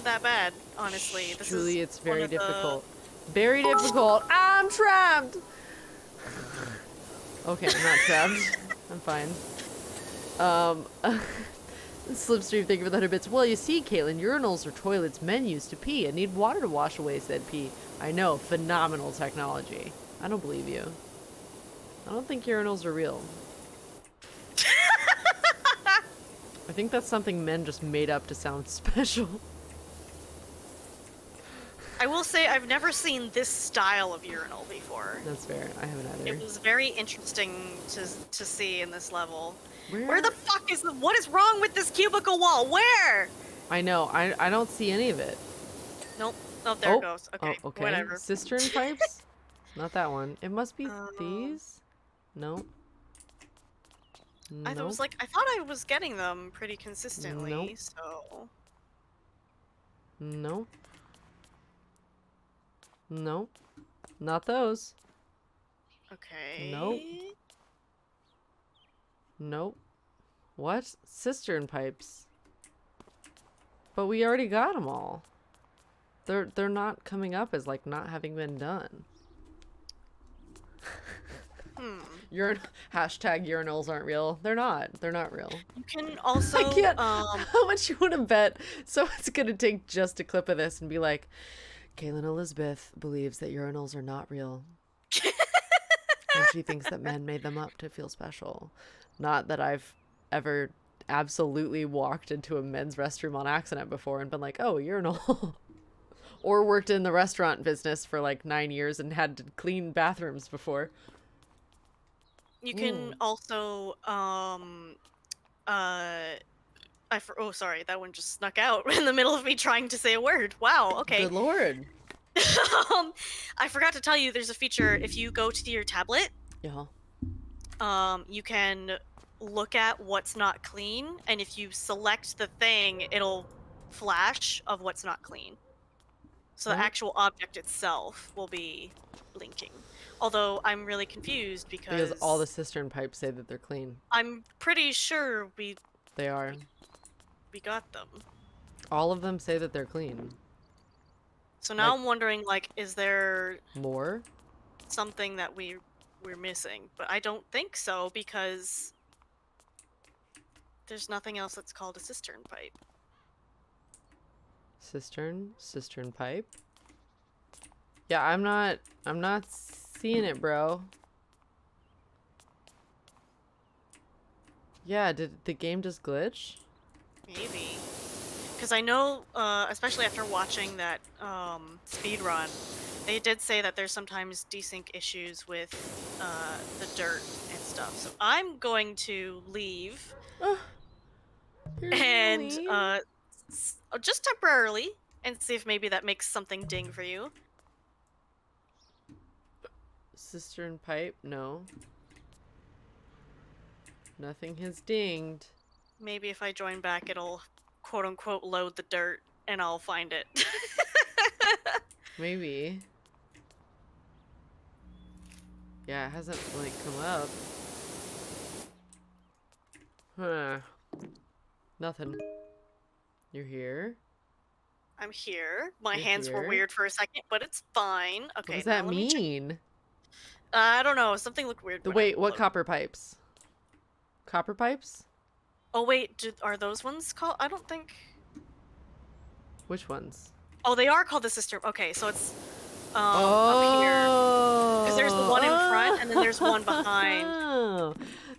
that bad, honestly. This Truly, is it's very one of the- difficult. Very difficult. I'm trapped! Okay, I'm not trapped. I'm fine. Slipstream, thank you for the 100 bits. Well, you see, Caitlyn, urinals are toilets men use to pee and need water to wash away said pee. I know, phenomenal technology. I don't believe you. I don't think urinals are real. I think that's something men just made up to sound special. I will say I've never seen this style of urinal before. That's fair. I haven't either. It was very interesting to see in this level. Where? Where the fuck is what is wrong with this cubicle wall? Where? I know. I don't see any of it. Nope. Oh, there it goes. Okay. Oh, okay. Whatever. Cistern pipes? Not that one. It must be these? No. I was like, I thought I was getting them pretty consistently, Nope. so. No. No. Not those. Okay. Nope. Nope. What? Cistern pipes. But we already got them all. They're not coming up as like not having been done. Hashtag urinals aren't real. They're not. They're not real. You can also. I can't. How much you want to bet someone's gonna take just a clip of this and be like, Caitlyn Elizabeth believes that urinals are not real. And she thinks that men made them up to feel special. Not that I've ever absolutely walked into a men's restroom on accident before and been like, oh, urinal. Or worked in the restaurant business for like 9 years and had to clean bathrooms before. You can also, oh, sorry, that one just snuck out in the middle of me trying to say a word. Wow, okay. Good lord. I forgot to tell you, there's a feature, if you go to your tablet, Yeah. you can look at what's not clean, and if you select the thing, it'll flash of what's not clean. So the actual object itself will be blinking. Although I'm really confused because all the cistern pipes say that they're clean. I'm pretty sure They are. we got them. All of them say that they're clean. So now Like- I'm wondering, like, is there More? something that we're missing? But I don't think so because there's nothing else that's called a cistern pipe. Cistern pipe. Yeah, I'm not seeing it, bro. Yeah, did the game just glitch? Maybe. Because I know, especially after watching that speed run, they did say that there's sometimes desync issues with the dirt and stuff. So I'm going to leave and just temporarily and see if maybe that makes something ding for you. Cistern pipe? No. Nothing has dinged. Maybe if I join back, it'll quote unquote load the dirt and I'll find it. Maybe. Yeah, it hasn't like come up. Huh. Nothing. You're here? I'm here. My You're hands were here? weird for a second, but it's fine. Okay. What does now that let me check- mean? I don't know. Something looked weird. when I Wait, what looked. copper pipes? Copper pipes? Oh wait, are those ones called? I don't think. Which ones? Oh, they are called the cistern. Okay, so it's up here. Because there's the one in front and then there's one behind. Oh,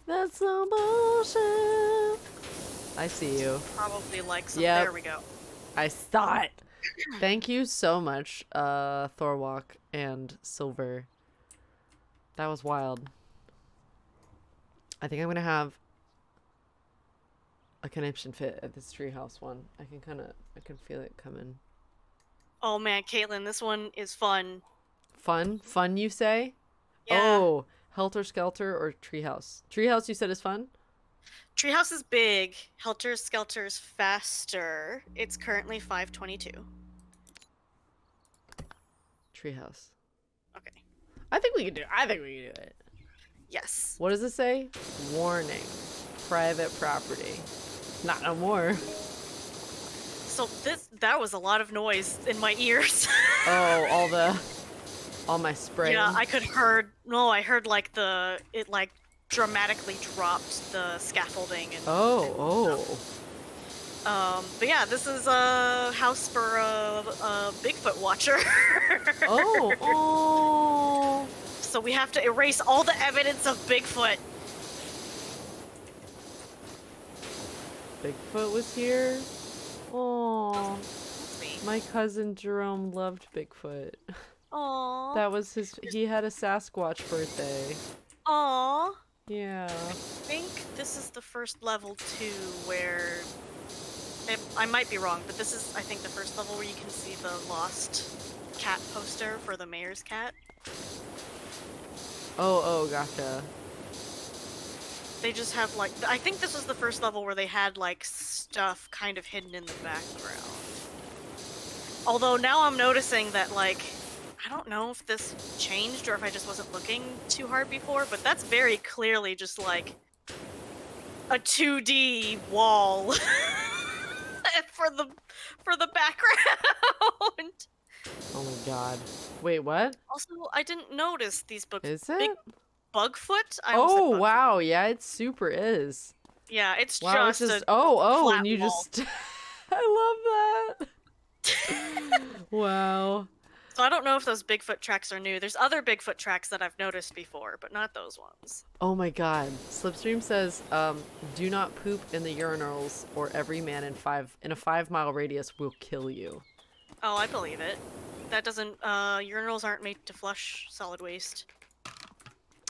that's some bullshit. I see you. Probably like some. Yep. There we go. I saw it. Thank you so much, Thorwalk and Silver. That was wild. I think I'm gonna have a conniption fit at this treehouse one. I can feel it coming. Oh man, Caitlyn, this one is fun. Fun, you say? Yeah. Oh, Helter Skelter or Treehouse? Treehouse, you said is fun? Treehouse is big. Helter Skelter's faster. It's currently 5:22. Treehouse. Okay. I think we can do it. Yes. What does it say? Warning. Private property. Not no more. So that was a lot of noise in my ears. Oh, all my spraying. Yeah, I heard like it like dramatically dropped the scaffolding and but yeah, this is a house for a Bigfoot watcher. Oh. So we have to erase all the evidence of Bigfoot. Bigfoot was here. Oh, my cousin Jerome loved Bigfoot. Aww. That was he had a Sasquatch birthday. Aww. Yeah. I think this is the first level too where, I might be wrong, but this is, I think, the first level where you can see the lost cat poster for the mayor's cat. Oh, gotcha. They just have like, I think this was the first level where they had like stuff kind of hidden in the background. Although now I'm noticing that like, I don't know if this changed or if I just wasn't looking too hard before, but that's very clearly just like a 2D wall for the background. Oh my god. Wait, what? Also, I didn't notice these Is big it? Bugfoot. Oh wow, yeah, it super is. Yeah, it's wow, just it's just a and flat you wall. just I love that. Wow. So I don't know if those Bigfoot tracks are new. There's other Bigfoot tracks that I've noticed before, but not those ones. Oh my god. Slipstream says, do not poop in the urinals or every man in a 5-mile radius will kill you. Oh, I believe it. That doesn't, urinals aren't made to flush solid waste.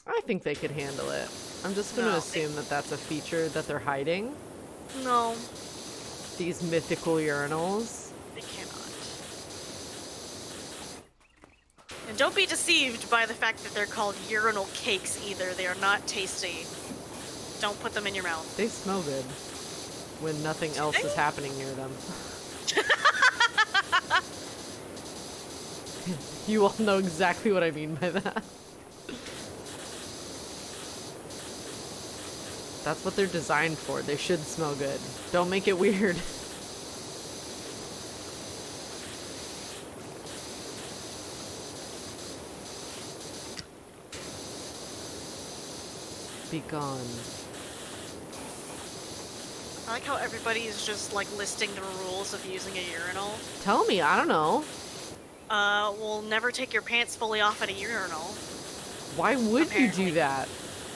I think they could handle it. I'm just gonna assume that that's a feature that they're hiding. No. These mythical urinals. They cannot. And don't be deceived by the fact that they're called urinal cakes either. They are not tasty. Don't put them in your mouth. They smell good when nothing else is happening near them. You all know exactly what I mean by that. That's what they're designed for. They should smell good. Don't make it weird. Be gone. I like how everybody is just like listing the rules of using a urinal. Tell me, I don't know. Well, never take your pants fully off at a urinal. Why would Apparently. you do that?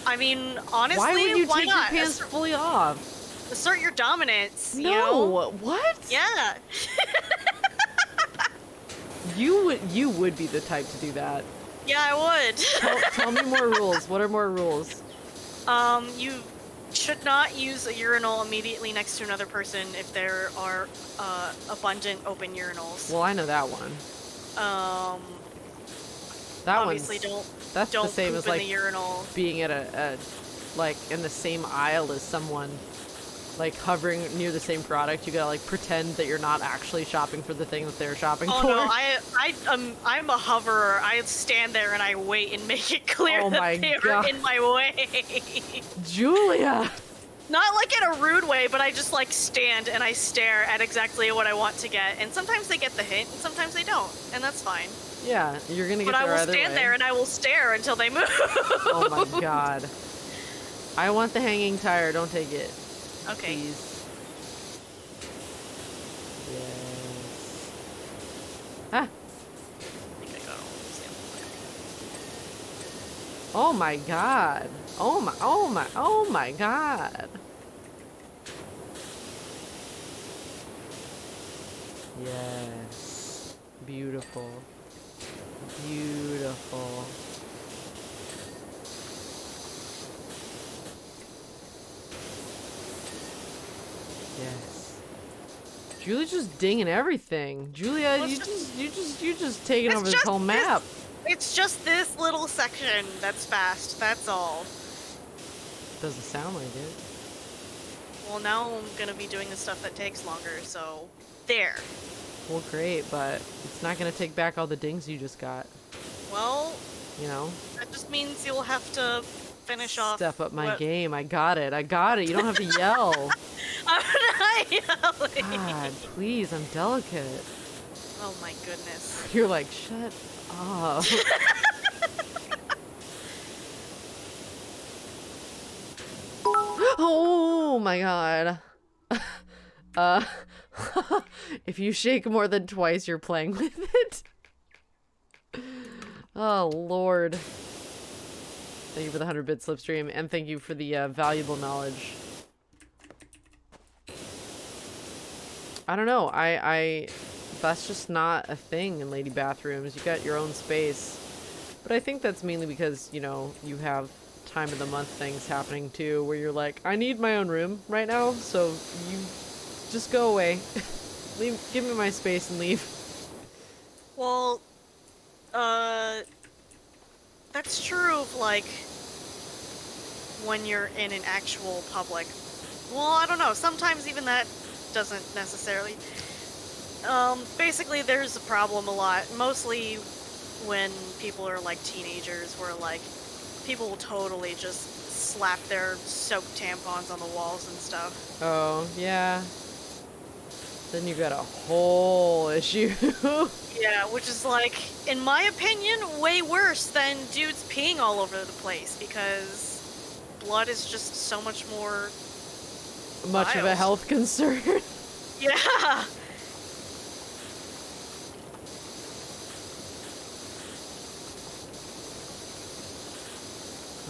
I mean, honestly, why would you take not? your pants fully off? Assert your dominance. No, you know? what? Yeah. You would be the type to do that. Yeah, I would. Tell me more rules. What are more rules? You should not use a urinal immediately next to another person if there are abundant open urinals. Well, I know that one. That obviously that's don't the same poop as in like the urinal. being at a like in the same aisle as someone, like hovering near the same product. You gotta like pretend that you're not actually shopping for the thing that they're shopping for. Oh no, I'm a hoverer. I stand there and I wait and make it clear that they're in my way. Julia! Not like in a rude way, but I just like stand and I stare at exactly what I want to get. And sometimes they get the hint and sometimes they don't. And that's fine. Yeah, you're gonna get there either way. But I will stand there and I will stare until they move. Oh my god. I want the hanging tire, don't take it. Okay. Please. Yes. Ah! I think I got Oh my god. Oh my god. Yes. Beautiful. Beautiful. Yes. Julie's just dinging everything. Julia, well, you just taking over this whole map. It's just this little section that's fast. That's all. Doesn't sound like it. Well, now I'm gonna be doing the stuff that takes longer. So there. Well, great, but it's not gonna take back all the dings you just got. Well, You know? that just means you'll have to finish off. Step up my what... game. I got it. I got it. You don't have to yell. I'm not yelling. God, please. I'm delicate. Oh my goodness. You're like, shut up. Oh my god. Uh, if you shake more than twice, you're playing with it. Oh, Lord. Thank you for the 100-bit slipstream, and thank you for the valuable knowledge. I don't know. That's just not a thing in lady bathrooms. You got your own space. But I think that's mainly because, you know, you have time of the month things happening too, where you're like, I need my own room right now, so you just go away. Give me my space and leave. Well, that's true of, like, when you're in an actual public. Well, I don't know. Sometimes even that doesn't necessarily. Basically, there's a problem a lot. Mostly when people are, like, teenagers, where, like, people will totally just slap their soaked tampons on the walls and stuff. Oh, yeah. Then you got a whole issue. Yeah, which is, like, in my opinion, way worse than dudes peeing all over the place, because blood is just so much more Much of a health concern. Yeah.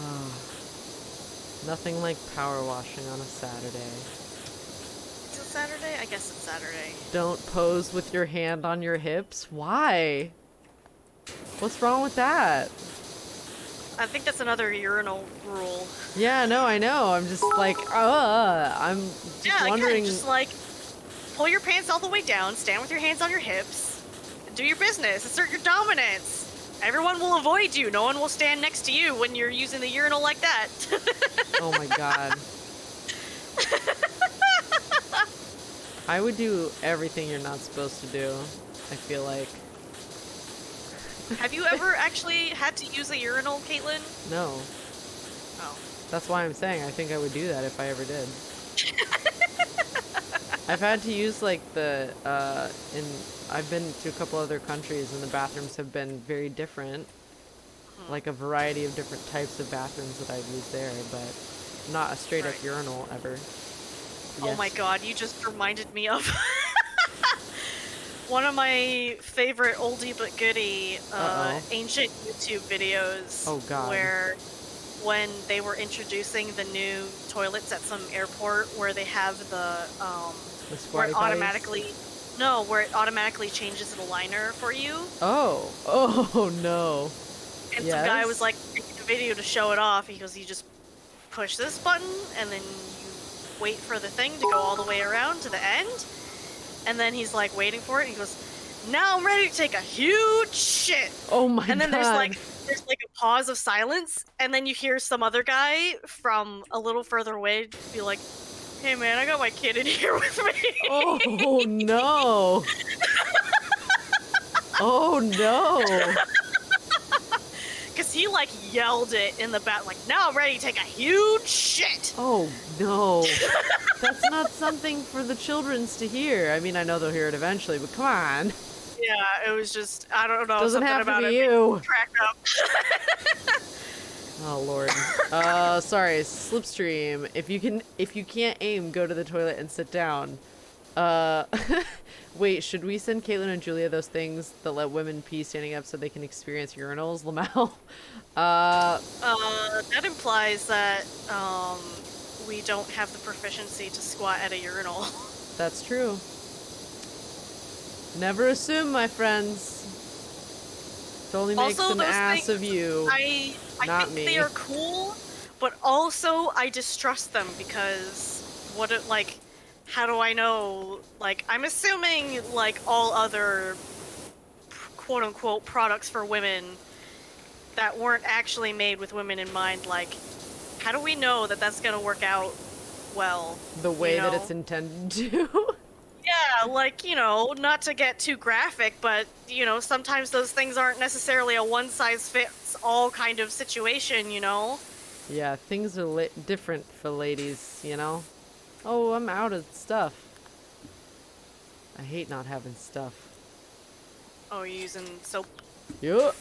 Oh, nothing like power washing on a Saturday. Is it Saturday? I guess it's Saturday. Don't pose with your hand on your hips. Why? What's wrong with that? I think that's another urinal rule. Yeah, no, I know. I'm just like, I'm just wondering. Again, just like, pull your pants all the way down, stand with your hands on your hips, do your business, assert your dominance. Everyone will avoid you. No one will stand next to you when you're using the urinal like that. Oh my god. I would do everything you're not supposed to do, I feel like. Have you ever actually had to use a urinal, Caitlyn? No. Oh. That's why I'm saying I think I would do that if I ever did. I've had to use like I've been to a couple other countries and the bathrooms have been very different. Like a variety of different types of bathrooms that I've used there, but not a straight up urinal ever. Yes. Oh my god, you just reminded me of one of my favorite oldie but goodie ancient YouTube videos. Oh god. Where when they were introducing the new toilets at some airport where they have where it automatically changes the liner for you. Oh no. And some guy was like making a video to show it off. He goes, you just push this button and then you wait for the thing to go all the way around to the end. And then he's like waiting for it. And he goes, now I'm ready to take a huge shit. Oh my god. And then there's like a pause of silence. And then you hear some other guy from a little further away be like, hey man, I got my kid in here with me. Oh no. Oh no. Because he like yelled it in the back, like, now I'm ready to take a huge shit. Oh no. That's not something for the children's to hear. I mean, I know they'll hear it eventually, but come on. Yeah, it was just, I don't know. Doesn't something have about to be it you. Cracked up. Oh lord. Sorry, slipstream. If you can't aim, go to the toilet and sit down. Wait, should we send Caitlyn and Julia those things that let women pee standing up so they can experience urinals, Lamau? That implies that, we don't have the proficiency to squat at a urinal. That's true. Never assume, my friends. It only makes Also, an those ass things, of you. I not think me. they are cool, but also I distrust them because how do I know? Like, I'm assuming like all other quote-unquote products for women that weren't actually made with women in mind, like, how do we know that that's gonna work out well? The way that it's intended to. Yeah, like, you know, not to get too graphic, but, you know, sometimes those things aren't necessarily a one-size-fits-all kind of situation, you know? Yeah, things are different for ladies, you know? Oh, I'm out of stuff. I hate not having stuff. Oh, you're using soap? Yup.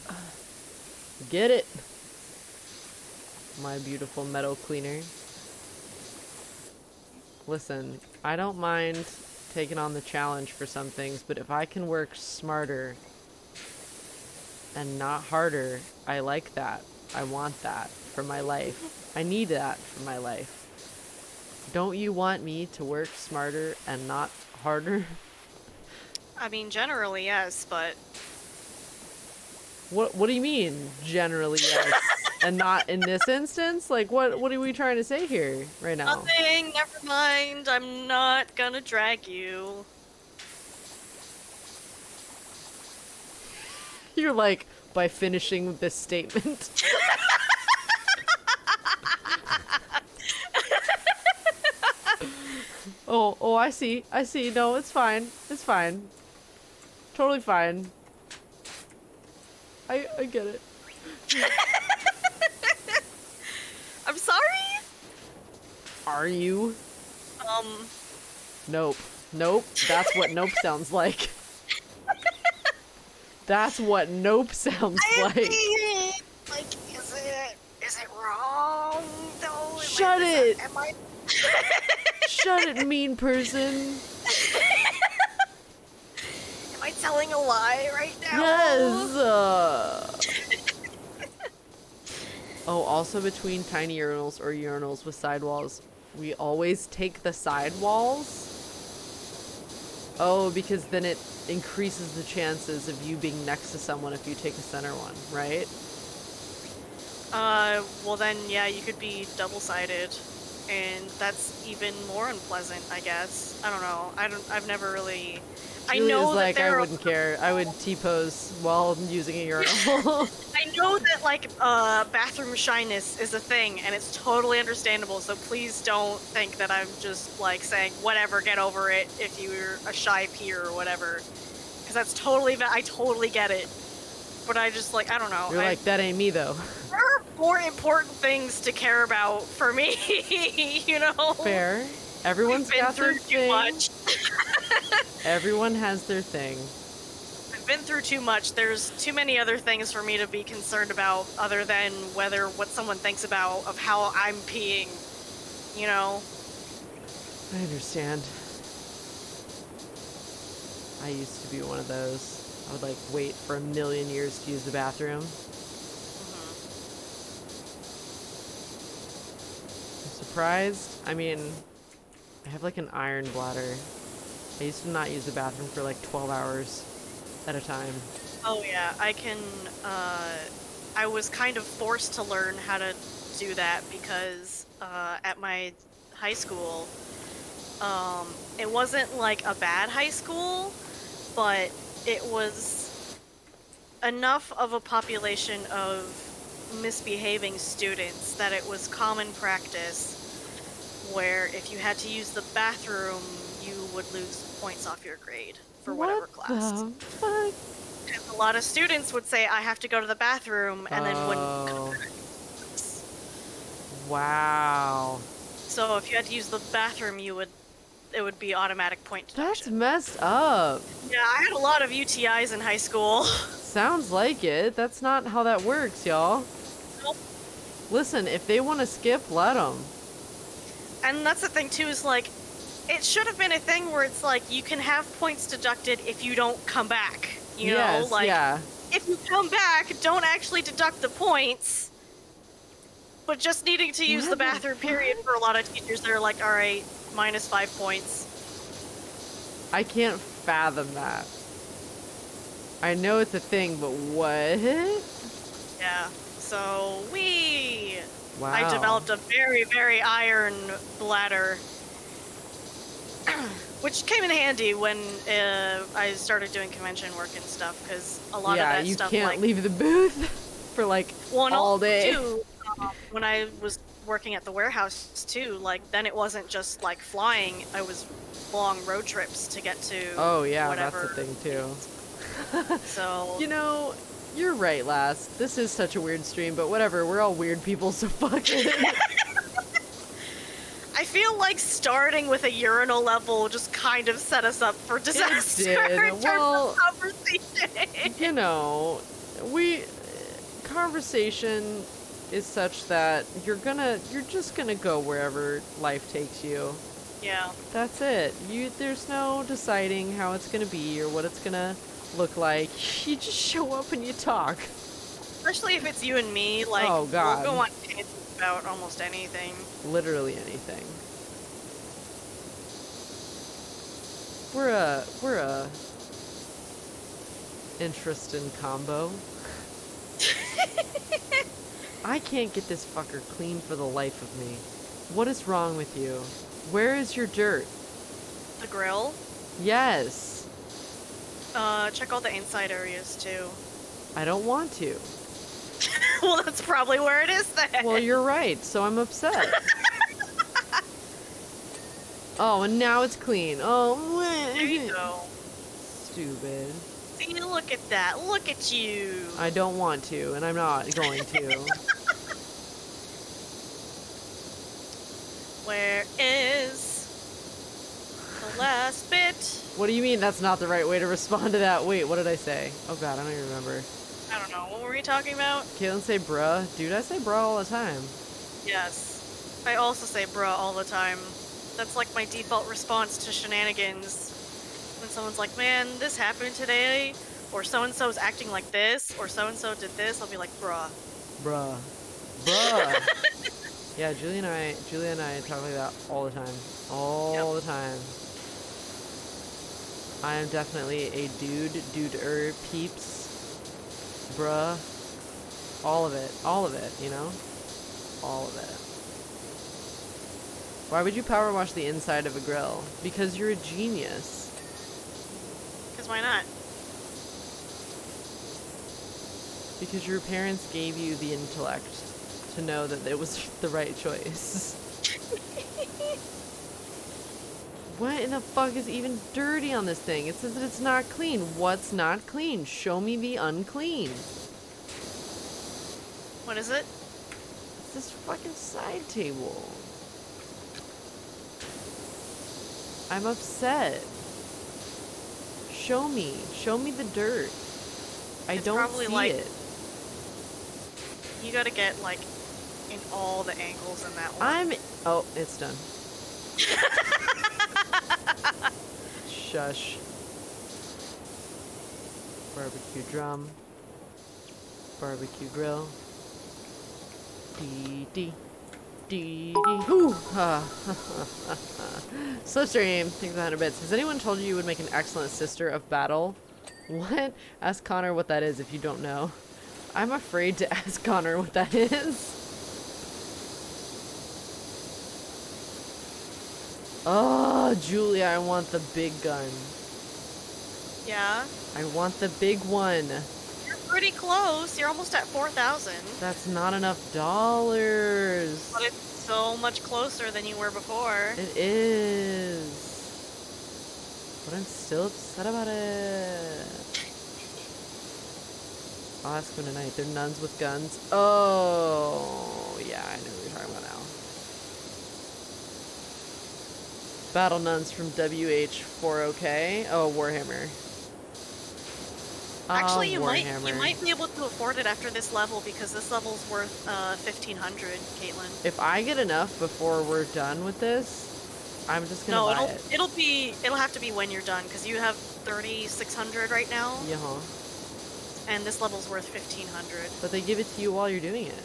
Get it. My beautiful metal cleaner. Listen, I don't mind taking on the challenge for some things, but if I can work smarter and not harder, I like that. I want that for my life. I need that for my life. Don't you want me to work smarter and not harder? I mean, generally, yes, but... What do you mean, generally yes? And not in this instance? Like, what are we trying to say here right now? Nothing, never mind, I'm not gonna drag you. You're like, by finishing this statement. Oh, I see. No, it's fine. It's fine. Totally fine. I get it. I'm sorry? Are you? Um... Nope. Nope. That's what nope sounds like. That's what nope sounds like. Like, is it wrong, though? Shut it! Am I... Shut it, mean person. Am I telling a lie right now? Yes! Oh, also between tiny urinals or urinals with sidewalls, we always take the sidewalls. Oh, because then it increases the chances of you being next to someone if you take a center one, right? Well then, yeah, you could be double-sided, and that's even more unpleasant, I guess. I don't know. I've never really... I know that like, there I wouldn't care. I would T-pose while using a urinal. I know that, like, bathroom shyness is a thing, and it's totally understandable, so please don't think that I'm just, like, saying, whatever, get over it if you're a shy peer or whatever. Because that's totally, I totally get it. But I just, like, I don't know. You're like, that ain't me, though. There are more important things to care about for me, you know? Fair. Everyone's got their thing. Too much. Everyone has their thing. I've been through too much. There's too many other things for me to be concerned about other than what someone thinks about of how I'm peeing, you know? I understand. I used to be one of those. I would like wait for a million years to use the bathroom. I'm surprised. I mean, I have like an iron bladder. I used to not use the bathroom for like 12 hours at a time. Oh yeah, I was kind of forced to learn how to do that because at my high school, it wasn't like a bad high school, but it was enough of a population of misbehaving students that it was common practice where if you had to use the bathroom, you would lose points off your grade for whatever class. What the fuck? And a lot of students would say, I have to go to the bathroom, and then wouldn't come back. Wow. So if you had to use the bathroom, it would be automatic point deduction. That's messed up. Yeah, I had a lot of UTIs in high school. Sounds like it. That's not how that works, y'all. Nope. Listen, if they want to skip, let them. And that's the thing, too, is like, it should have been a thing where it's like, you can have points deducted if you don't come back. You know? Like, yeah. if you come back, don't actually deduct the points. But just needing to use the bathroom period for a lot of teachers, they're like, alright, -5 points. I can't fathom that. I know it's a thing, but what? Yeah, so Wow. I developed a very, very iron bladder. Which came in handy when I started doing convention work and stuff, because a lot of that stuff, you can't leave the booth for like all day. Too, when I was working at the warehouse too, like then it wasn't just like flying, it was long road trips to get to Oh yeah, whatever. that's a thing too. So You know, you're right, lass. This is such a weird stream, but whatever. We're all weird people, so fuck it. I feel like starting with a urinal level just kind of set us up for disaster did. in terms Well, of conversation. You know, conversation is such that you're just gonna go wherever life takes you. Yeah. That's it. There's no deciding how it's gonna be or what it's gonna look like. You just show up and you talk. Especially if it's you and me, like, Oh, God. we'll go on tangents about almost anything. Literally anything. We're a interesting combo. I can't get this fucker clean for the life of me. What is wrong with you? Where is your dirt? The grill. Yes. Check all the inside areas too. I don't want to. Well, that's probably where it is then. Well, you're right, so I'm upset. Oh, and now it's clean. Oh, There you go. Stupid. See, look at that. Look at you. I don't want to, and I'm not going to. Where is the last bit? What do you mean that's not the right way to respond to that? Wait, what did I say? Oh god, I don't even remember. I don't know. What were we talking about? Caitlyn say bruh. Dude, I say bruh all the time. Yes. I also say bruh all the time. That's like my default response to shenanigans. When someone's like, man, this happened today, or so-and-so's acting like this, or so-and-so did this, I'll be like, bruh. Bruh. Bruh. Yeah, Julia and I talk like that all the time. All the time. I am definitely a dude-er, peeps, bruh, all of it, you know? All of it. Why would you power wash the inside of a grill? Because you're a genius. Because why not? Because your parents gave you the intellect to know that it was the right choice. What in the fuck is even dirty on this thing? It says that it's not clean. What's not clean? Show me the unclean. What is it? It's this fucking side table. I'm upset. Show me. Show me the dirt. I It's don't probably see like- it. You gotta get, like, in all the angles in that one. Oh, it's done. Shush. Barbecue drum. Barbecue grill. Dee. Whew. Slipstream, thanks for the 100 bits. Has anyone told you you would make an excellent sister of battle? What? Ask Connor what that is if you don't know. I'm afraid to ask Connor what that is. Oh, Julia, I want the big gun. Yeah? I want the big one. You're pretty close. You're almost at 4,000. That's not enough dollars. But it's so much closer than you were before. It is. But I'm still upset about it. I'll ask them tonight. They're nuns with guns. Oh, yeah, I know what you're talking about now. Battle nuns from WH40K. Oh, Warhammer. Actually, you might Warhammer. be able to afford it after this level because this level's worth 1,500, Caitlyn. If I get enough before we're done with this, I'm just gonna buy it. It'll have to be when you're done because you have 3,600 right now, Yeah. and this level's worth 1,500. But they give it to you while you're doing it,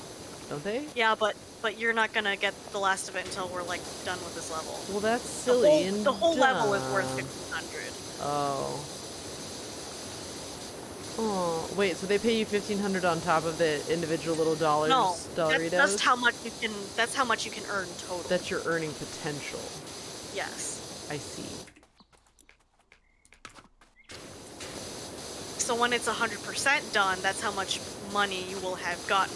don't they? Yeah, but you're not gonna get the last of it until we're like done with this level. Well, that's silly and The whole level is worth dumb. 1,500. Oh. Oh, wait, so they pay you 1,500 on top of the individual little dollars? No, Dollaritos? that's how much you can. That's how much you can earn total. That's your earning potential. Yes. I see. So when it's 100% done, that's how much money you will have gotten.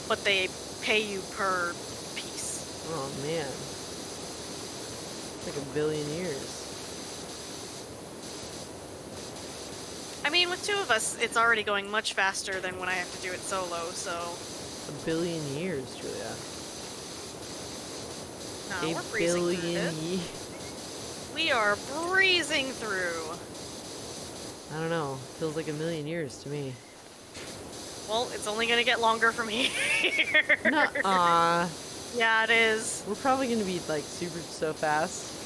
But they pay you per piece. Oh man. It's like a billion years. I mean, with 2 of us, it's already going much faster than when I have to do it solo, so... A billion years, Julia. No, A we're breezing through billion this. We are breezing through. I don't know. Feels like a million years to me. Well, it's only gonna get longer from here. Nuh-uh. Yeah, it is. We're probably gonna be like so fast.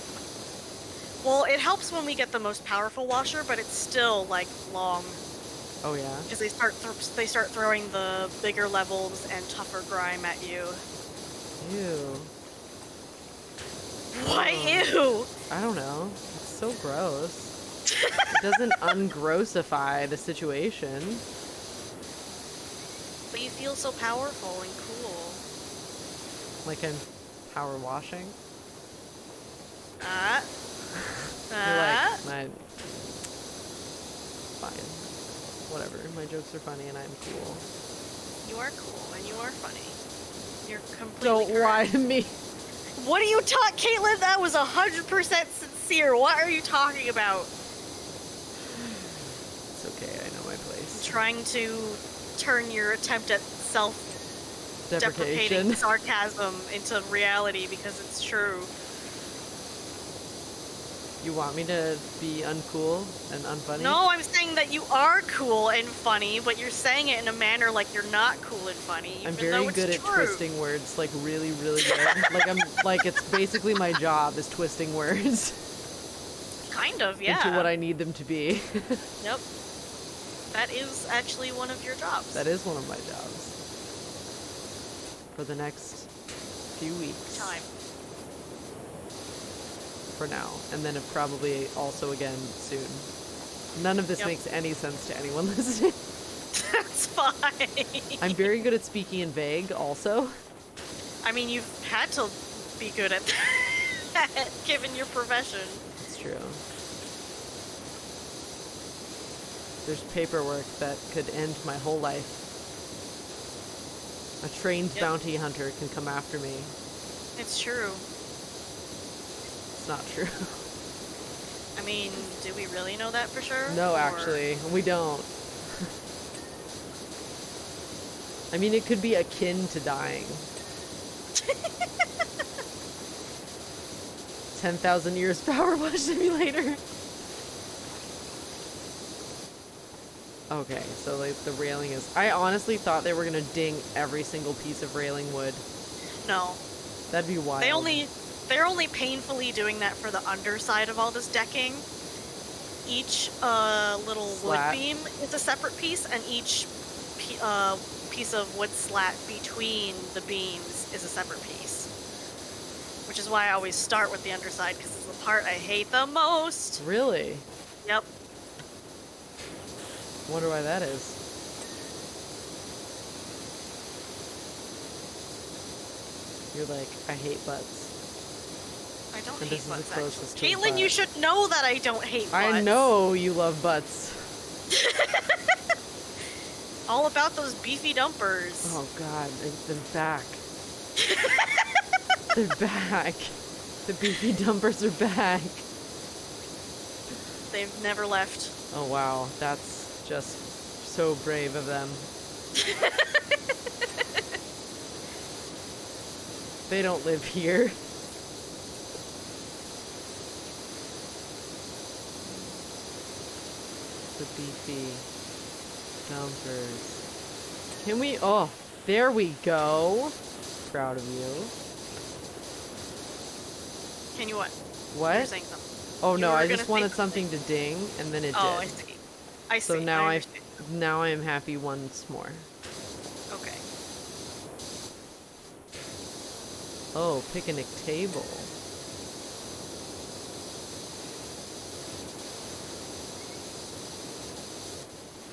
Well, it helps when we get the most powerful washer, but it's still like long. Oh yeah? Because they start throwing the bigger levels and tougher grime at you. Ew. Why ew? I don't know. It's so gross. It doesn't ungrossify the situation. But you feel so powerful and cool. Like I'm power washing. You're like, fine. Whatever. My jokes are funny and I'm cool. You are cool and you are funny. You're completely Don't correct. lie to me. What are you Caitlyn? That was 100% sincere. What are you talking about? It's okay. I know my place. I'm trying to turn your attempt at self-deprecating Deprecation. sarcasm into reality because it's true. You want me to be uncool and unfunny? No, I'm saying that you are cool and funny, but you're saying it in a manner like you're not cool and funny. I'm even very though it's good at true. twisting words, like really, really good. Like it's basically my job is twisting words Kind of, yeah. into what I need them to be. Yep. That is actually one of your jobs. That is one of my jobs. For the next few weeks. Time. For now. And then it probably also again soon. None of this Yep. makes any sense to anyone listening. That's fine. I'm very good at speaking in vague also. I mean, you've had to be good at that, given your profession. It's true. There's paperwork that could end my whole life. A trained bounty hunter can come after me. It's true. It's not true. I mean, do we really know that for sure? No, Or- actually, we don't. I mean, it could be akin to dying. 10,000 years PowerWash Simulator. Okay, so like the railing is... I honestly thought they were gonna ding every single piece of railing wood. No. That'd be wild. They're only painfully doing that for the underside of all this decking. Each little Slat. wood beam is a separate piece, and each piece of wood slat between the beams is a separate piece. Which is why I always start with the underside, because it's the part I hate the most. Really? Yep. Wonder why that is. You're like, I hate butts. I don't And hate this is the butts, closest actually. to a Caitlyn, you butt. should know that I don't hate butts. I know you love butts. All about those beefy dumpers. Oh god, they're back. They're back. The beefy dumpers are back. They've never left. Oh wow, that's just so brave of them. They don't live here. The beefy dumpers. Can we? Oh, there we go. Proud of you. Can you what? What? You're saying something. Oh You no, were I gonna just say wanted something to ding, and then it Oh, I did. see. I see. So now I I understand. now I am happy once more. Okay. Oh, picnic table.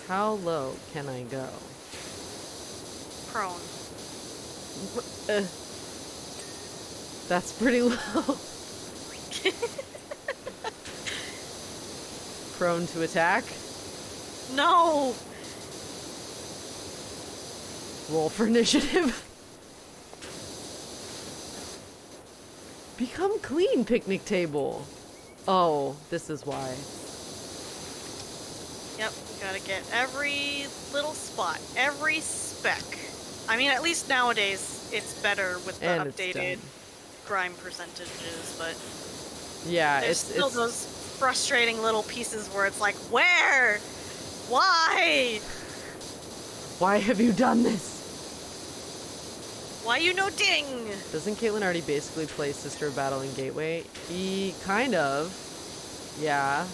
How low can I go? Prone. Uh, that's pretty low. Prone to attack. No! Roll for initiative. Come clean, picnic table. Oh, this is why. Yep, we gotta get every little spot, every speck. I mean, at least nowadays it's better with the And it's updated done. grime percentages, but Yeah, there's still those frustrating little pieces where it's like, where? Why? Why have you done this? Why you no ding? Doesn't Caitlyn already basically play Sister of Battle in Gateway? Kind of. Yeah.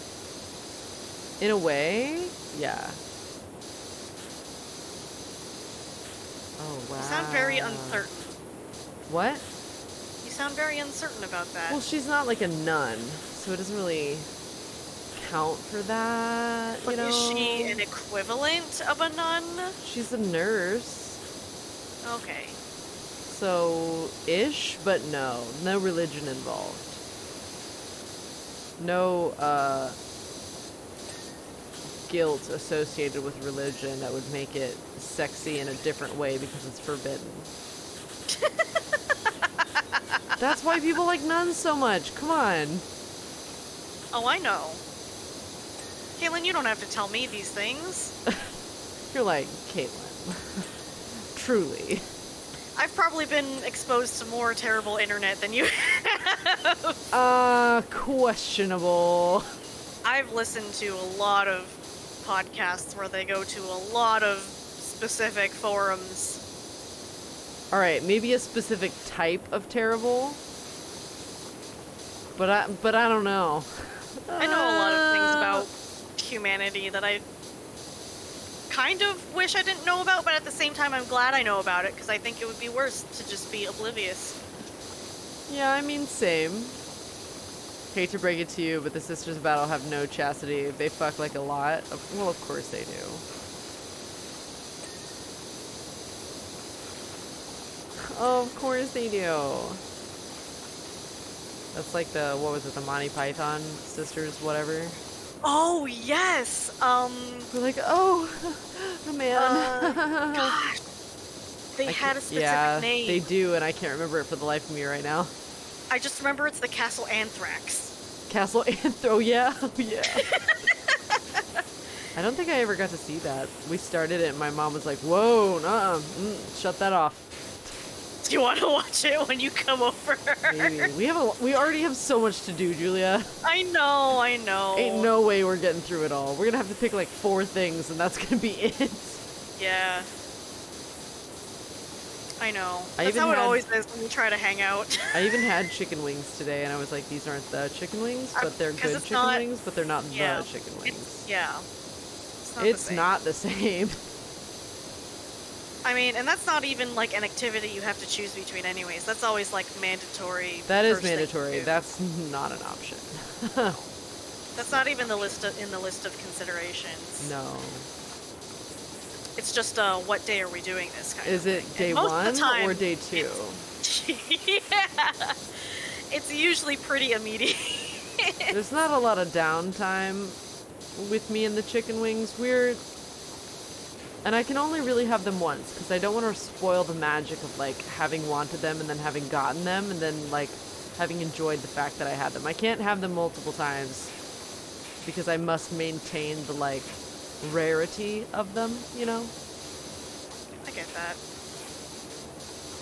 In a way, yeah. Oh, wow. You sound very uncertain. What? You sound very uncertain about that. Well, she's not like a nun, so it doesn't really count for that, But you know? is she an equivalent of a nun? She's a nurse. Okay. So, ish, but no. No religion involved. No, guilt associated with religion that would make it sexy in a different way because it's forbidden. That's why people like nuns so much. Come on. Oh, I know. Caitlyn, you don't have to tell me these things. You're like, Caitlyn. Truly. I've probably been exposed to more terrible internet than you have. Questionable. I've listened to a lot of podcasts where they go to a lot of specific forums. Alright, maybe a specific type of terrible. But I don't know. I know a lot of things about humanity that I kind of wish I didn't know about, but at the same time I'm glad I know about it, because I think it would be worse to just be oblivious. Yeah, I mean, same. Hate to break it to you, but the Sisters of Battle have no chastity. They fuck like a lot. Well, of course they do. Oh, of course they do. That's like the, what was it, the Monty Python sisters, whatever. Oh, yes! We're like, oh, man. Gosh. They had a specific name. They do, and I can't remember it for the life of me right now. I just remember it's the Castle Anthrax. Castle Anthro, oh yeah. I don't think I ever got to see that. We started it and my mom was like, whoa, shut that off. Do you want to watch it when you come over? Maybe. We already have so much to do, Julia. I know. Ain't no way we're getting through it all. We're gonna have to pick like 4 things and that's gonna be it. Yeah. I know. That's how it always is when we try to hang out. I even had chicken wings today and I was like, these aren't the chicken wings, but they're good chicken wings, but they're not the chicken wings. It's not the same. I mean, and that's not even like an activity you have to choose between anyways. That's always like mandatory. That is mandatory. That's not an option. That's not even in the list of considerations. No. It's just what day are we doing this kind is of it thing. Day 1 or day 2? Yeah. It's usually pretty immediate. There's not a lot of downtime with me and the chicken wings. And I can only really have them once because I don't want to spoil the magic of like having wanted them and then having gotten them and then like having enjoyed the fact that I had them. I can't have them multiple times because I must maintain the like rarity of them, you know? I get that.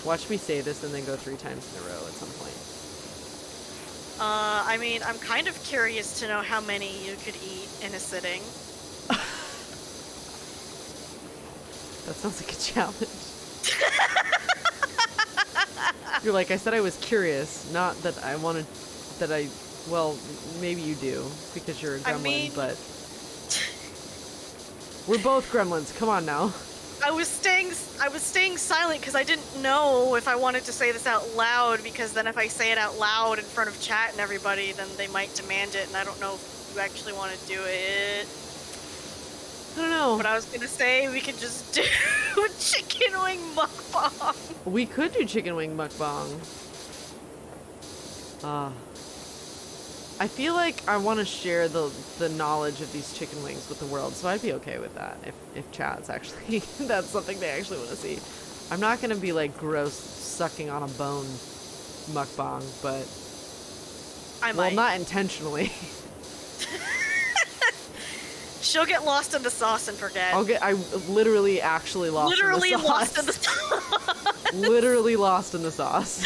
Watch me say this and then go 3 times in a row at some point. I mean, I'm kind of curious to know how many you could eat in a sitting. That sounds like a challenge. You're like, I said I was curious, not that I wanted, well, maybe you do, because you're a gremlin, but... We're both gremlins, come on now. I was staying silent because I didn't know if I wanted to say this out loud, because then if I say it out loud in front of chat and everybody, then they might demand it, and I don't know if you actually want to do it. I don't know. But I was gonna say we could just do chicken wing mukbang. We could do chicken wing mukbang. I feel like I want to share the knowledge of these chicken wings with the world, so I'd be okay with that if chat's actually that's something they actually want to see. I'm not gonna be like gross sucking on a bone mukbang, but I Well, might. not intentionally. She'll get lost in the sauce and forget. I literally actually lost Literally in the sauce. lost in the sauce. Literally lost in the sauce.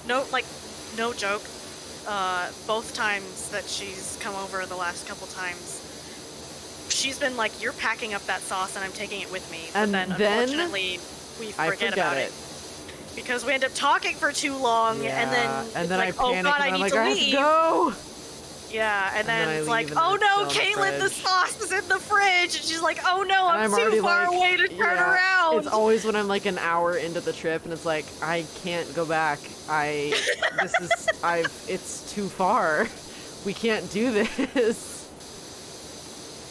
No, like, no joke. Both times that she's come over the last couple times, she's been like, "You're packing up that sauce, and I'm taking it with me." But And then unfortunately, we forget about it because we end up talking for too long, Yeah. and then And it's then like, I "Oh panic God, and I I'm need like, to I have to leave." go. Yeah, and then I it's leave like, and then "Oh it's no, still in the Caitlyn, the fridge. sauce is in the fridge," and she's like, "Oh no, And I'm already too far like, away to turn yeah, around." It's always when I'm like an hour into the trip and it's like, I can't go back. It's too far. We can't do this.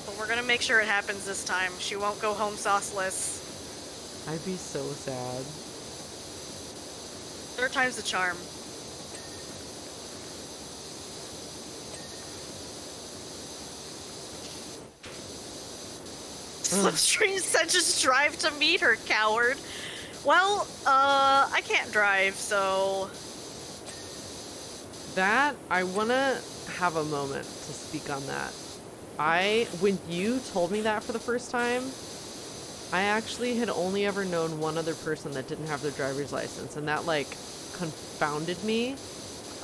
But we're gonna make sure it happens this time. She won't go home sauceless. I'd be so sad. Third time's the charm. Slipstream said just drive to meet her, coward. Well, I can't drive, so... That, I wanna have a moment to speak on that. When you told me that for the first time, I actually had only ever known one other person that didn't have their driver's license, and that, like, confounded me.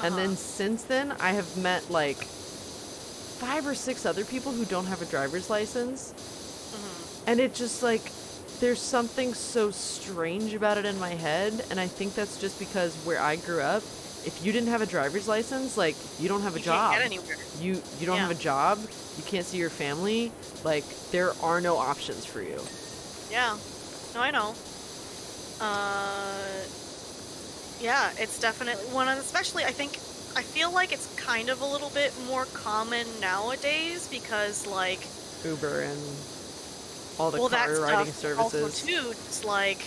And then since then, I have met, like, 5 or 6 other people who don't have a driver's license. And it just, like, there's something so strange about it in my head, and I think that's just because where I grew up, if you didn't have a driver's license, like, you don't have a job. You can't get anywhere. You don't have a job, you can't see your family, like, there are no options for you. Yeah. No, I know. Yeah, it's definitely one of, especially I feel like it's kind of a little bit more common nowadays because, like, Uber and all the that car riding stuff also services. too, it's like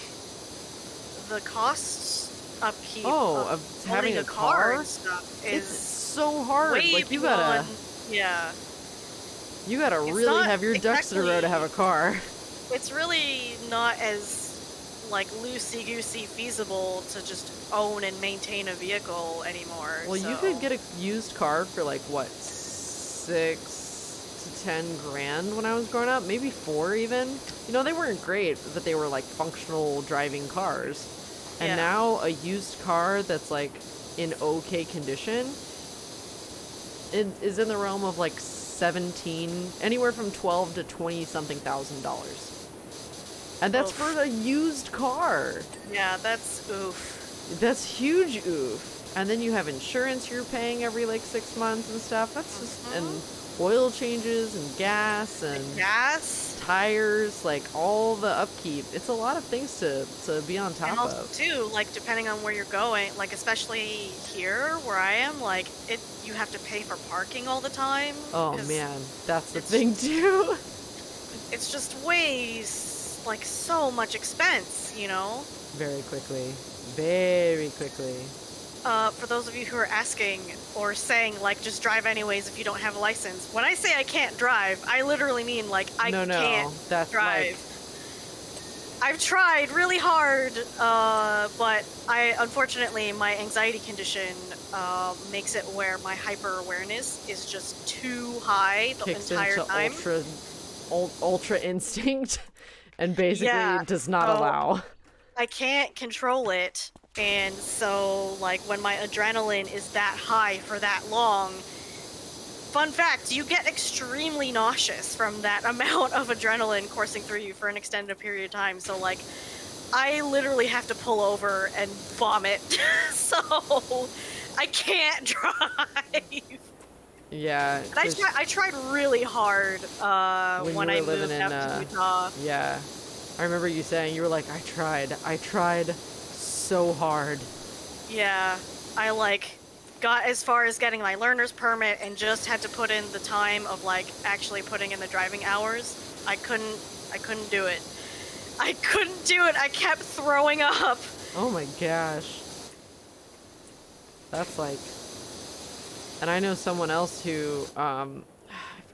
the costs upkeep of having owning a car car and stuff it's is so hard. way Like, you beyond, gotta yeah. It's really not have your ducks in a row to have a car. It's really not as, like, loosey-goosey feasible to just own and maintain a vehicle anymore. Well, so. you could get a used car for like what, 6 to 10 grand when I was growing up, maybe 4 even. You know, they weren't great, but they were like functional driving cars. And now a used car that's like in okay condition is in the realm of like 17, anywhere from 12 to 20 something $1,000. And that's for a used car. Yeah, that's oof. That's huge oof. And then you have insurance you're paying every like 6 months and stuff. That's just, and oil changes and gas and tires, like all the upkeep. It's a lot of things to be on top and also, of. too, like, depending on where you're going, like, especially here where I am, like, you have to pay for parking all the time. Oh man, that's the thing too. It's just like, so much expense, you know? Very quickly. Very quickly. For those of you who are asking or saying, like, just drive anyways if you don't have a license, when I say I can't drive, I literally mean, like, I can't drive. I've tried really hard, but unfortunately, my anxiety condition makes it where my hyper-awareness is just too high the entire time. Ultra instinct and basically does not allow. I can't control it, and so, like, when my adrenaline is that high for that long, fun fact, you get extremely nauseous from that amount of adrenaline coursing through you for an extended period of time, so, like, I literally have to pull over and vomit, so I can't drive. Yeah. I tried really hard when I moved up to Utah. Yeah. I remember you saying, you were like, I tried so hard. Yeah, I, like, got as far as getting my learner's permit and just had to put in the time of, like, actually putting in the driving hours. I couldn't do it. I couldn't do it. I kept throwing up. Oh my gosh. That's like... And I know someone else who, I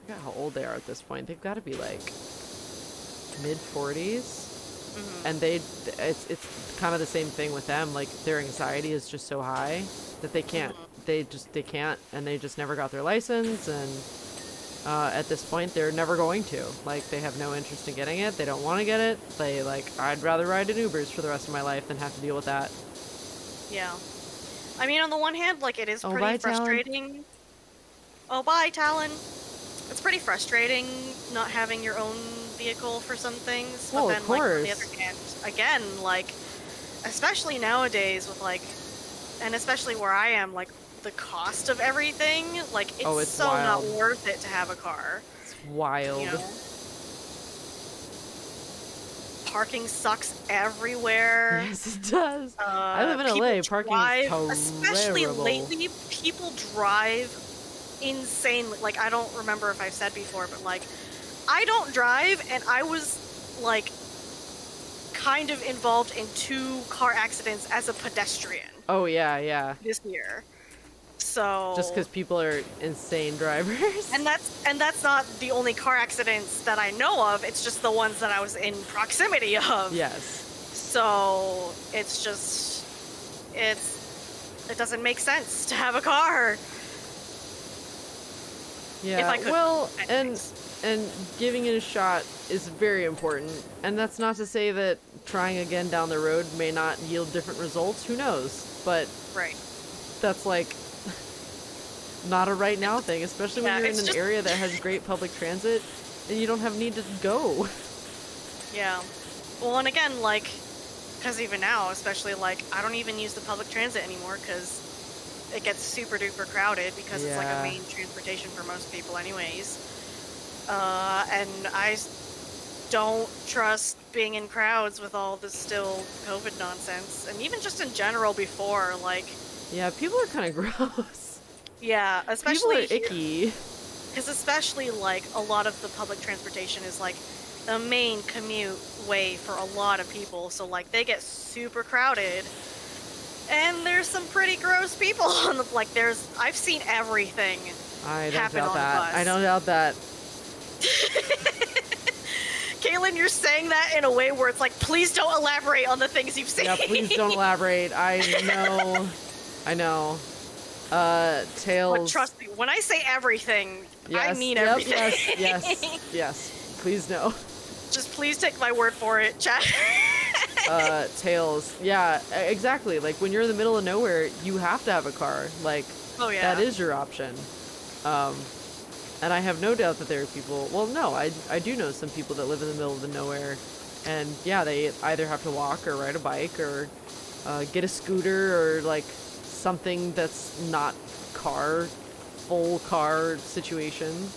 forgot how old they are at this point. They've got to be like mid-40s. And it's kind of the same thing with them. Like, their anxiety is just so high that they can't, they can't, and they just never got their license, and at this point they're never going to. Like, they have no interest in getting it. They don't want to get it. They like, I'd rather ride in Ubers for the rest of my life than have to deal with that. Yeah. I mean, on the one hand, like, it is Oh, pretty bye, frustrating. Talon. Oh, bye, Talon. It's pretty frustrating not having your own vehicle for some things, but Well, then, of like, on course. the other hand, again, like, especially nowadays with, like, and especially where I am, like, the cost of everything, like, it's so wild. not worth it to have a car. It's wild. You know? Parking sucks everywhere. Yes, it does. I live in LA. Parking is terrible. Especially lately, people drive insanely. Like, I don't remember if I've said before, but, like, I don't drive, and I was, like, kind of involved in 2 car accidents as a pedestrian. Oh, yeah. This year. So just because people are insane drivers. And that's not the only car accidents that I know of. It's just the ones that I was in proximity of. Yes. So it's just it doesn't make sense to have a car. Yeah. If I could. Well, and giving it a shot is very important. And that's not to say that trying again down the road may not yield different results. Who knows? But right. That's like not a right now thing, especially when you're in an area that has great public transit and you don't have need to go. Yeah. Well, and again, like, because even now, especially, like, I don't even use the public transit anymore because it gets super duper crowded because it's like a main transportation for most people anyways. And I don't trust being in crowds with all this still COVID nonsense. And even just in general before, like... Yeah, people are kind of gross. Yeah, especially people are icky. Because especially, like, a lot of the public transportation is, like, the main commute way for a lot of people. So, like, they get super crowded. And there's some pretty gross people on the... Like, I've seen everything happen on the bus. I don't doubt that. Caitlyn, you're saying that in a way where it's like, please don't elaborate on the things you've seen. Yeah, please don't elaborate. I know. Tails. But trust me, when I say everything, yes, I mean everything. Yes. Please no. Just please take my word for it, chat. Tails. Yeah, exactly. Like, when you're in the middle of nowhere, you have to have a car. Like, oh yeah, that is your option. And I have no doubt that there are people, well, no, I do know some people that live in the middle of the nowhere, and yeah, they either have to walk or ride a bike or get a scooter or, like, something that's not full car situation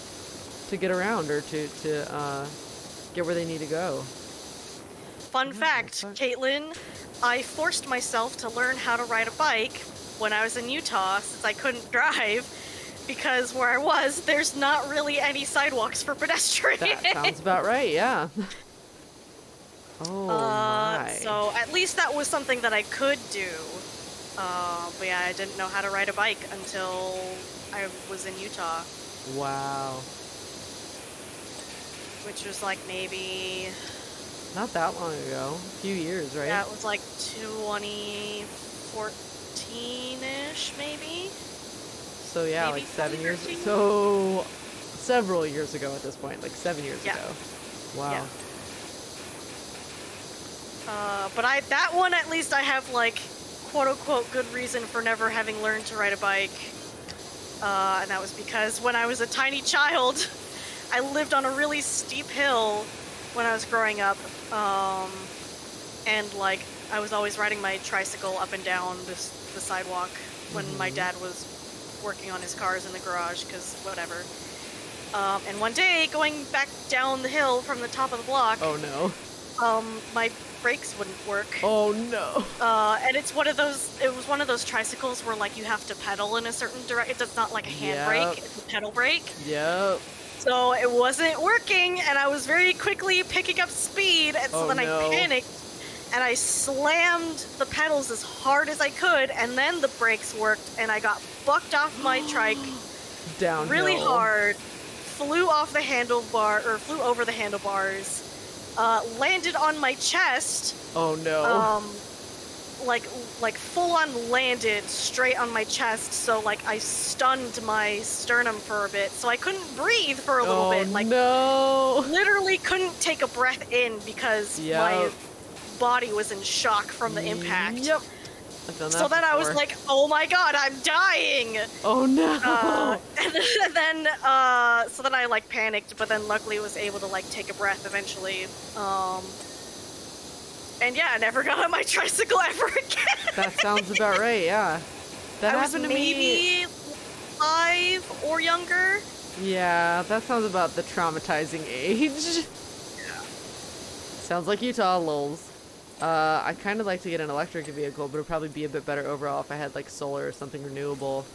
to get around or to get where they need to go. Fun fact, Caitlyn, I forced myself to learn how to ride a bike when I was in Utah since I couldn't drive. Because where I was, there's not really any sidewalks for pedestrians. That sounds about right, yeah. Oh my. So at least that was something that I could do. But yeah, I didn't know how to ride a bike until I was in Utah. Wow. Which was like maybe... Not that long ago. A few years, right? Yeah, it was like 2014-ish, maybe? So yeah, maybe like 7 years. So several years ago at this point, like 7 years ago. Wow. Yeah. But that one at least I have like quote unquote good reason for never having learned to ride a bike. And that was because when I was a tiny child, I lived on a really steep hill when I was growing up. And like I was always riding my tricycle up and down the sidewalk when my dad was working on his cars in the garage, because whatever. And one day, going back down the hill from the top of the block... Oh no. My brakes wouldn't work. Oh no. And it was one of those tricycles where, like, you have to pedal in a certain direction. It's not like a handbrake, it's a pedal brake. Yep. So it wasn't working, and I was very quickly picking up speed, and so I panicked, and I slammed the pedals as hard as I could, and then the brakes worked, and I got bucked off my trike downhill really hard, flew over the handlebars, landed on my chest. Oh no. Like full on landed straight on my chest, so like I stunned my sternum for a bit, so I couldn't breathe for a little bit. Like no. literally couldn't take a breath in because my body was in shock from the impact. Yep. I've done that so then before. I was like, oh my god, I'm dying! Oh no! And then so then I like panicked, but then luckily was able to like take a breath eventually. And yeah, I never got on my tricycle ever again. That sounds about right, yeah. That happened to me. Maybe 5 or younger. Yeah, that sounds about the traumatizing age. Yeah. Sounds like Utah, lols. I'd kind of like to get an electric vehicle, but it'd probably be a bit better overall if I had like solar or something renewable.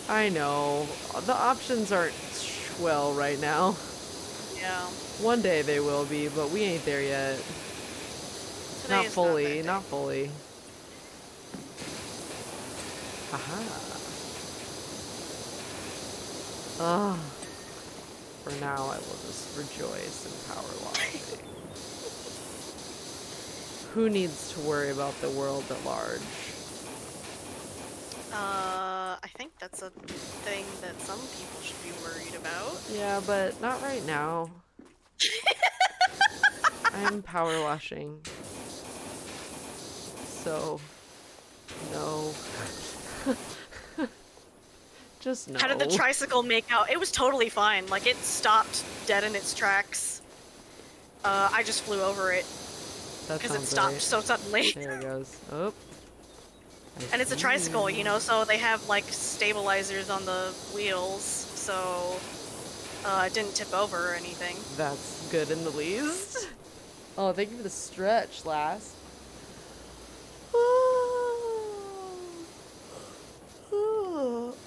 I know. The options aren't swell right now. Yeah. One day they will be, but we ain't there yet. Not fully, not fully. Aha. Ah. For now, I will just rejoice in power washing. Who needs to worry about the world at large? I think that's a thing that some people should be worried about. Yeah, but not right now. I'm power washing. So, no. Just no. How did the tricycle make out? It was totally fine. Like, it stopped dead in its tracks. I just flew over it. Because it stopped so suddenly. There it goes. Oh. And it's a tricycle, you know, so they have, like, stabilizers on the wheels, so it didn't tip over or anything. That's good in the least. Oh, thank you for the stretch, lass.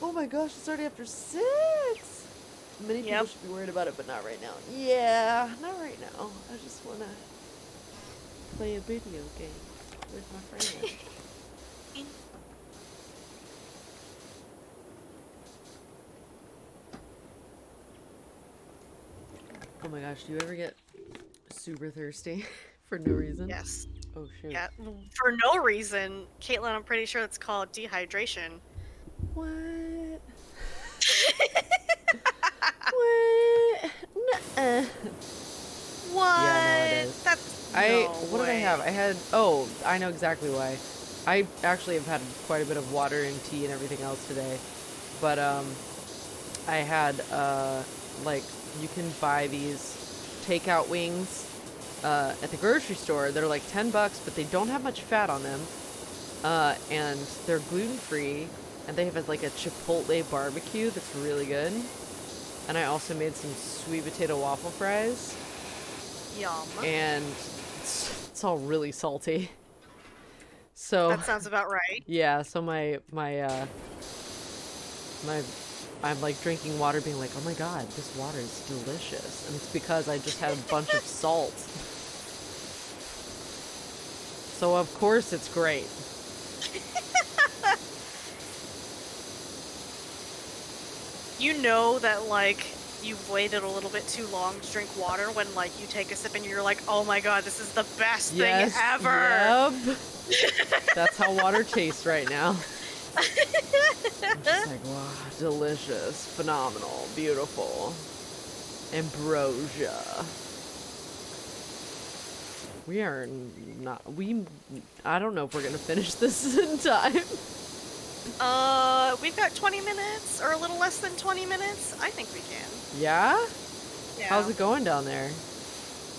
Oh my gosh, it's already after 6. Many people should be worried about it, but not right now. Yeah, not right now. I just want to play a video game with my friend. Oh my gosh, do you ever get super thirsty for no reason? Yes. Oh shoot. Yeah, for no reason. Caitlyn, I'm pretty sure that's called dehydration. What? What? Nuh-uh. What? Yeah, no, it is. What did I have? I had, oh, I know exactly why. I actually have had quite a bit of water and tea and everything else today. But, I had, like, you can buy these takeout wings, at the grocery store. They're like $10, but they don't have much fat on them. And they're gluten-free, and they have like a chipotle barbecue that's really good. And I also made some sweet potato waffle fries. Yum. And it's all really salty. So that sounds about right. Yeah, so I'm like drinking water being like, oh my god, this water is delicious. And it's because I just had a bunch of salt. So of course it's great. You know that, like, you've waited a little bit too long to drink water when, like, you take a sip and you're like, oh my god, this is the best thing ever. Yep. That's how water tastes right now. I'm just like, wow, delicious, phenomenal, beautiful. Ambrosia. We are not, I don't know if we're gonna finish this in time. We've got 20 minutes, or a little less than 20 minutes. I think we can. Yeah? Yeah. How's it going down there?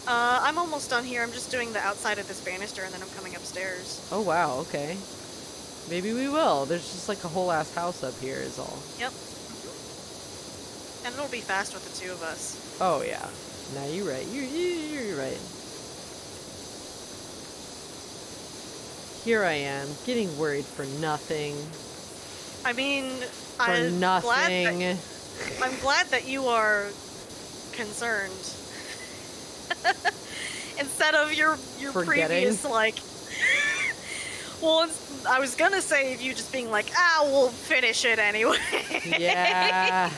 I'm almost done here. I'm just doing the outside of this banister, and then I'm coming upstairs. Oh, wow, okay. Maybe we will. There's just like a whole ass house up here is all. Yep. And it'll be fast with the two of us. Oh, yeah. Nah, you're right. You're right. Here I am, getting worried for nothing. I mean, I'm nothing. I'm glad that you are concerned. Instead of your previous, like... Well, I was gonna say you just being like, we'll finish it anyway. Yeah.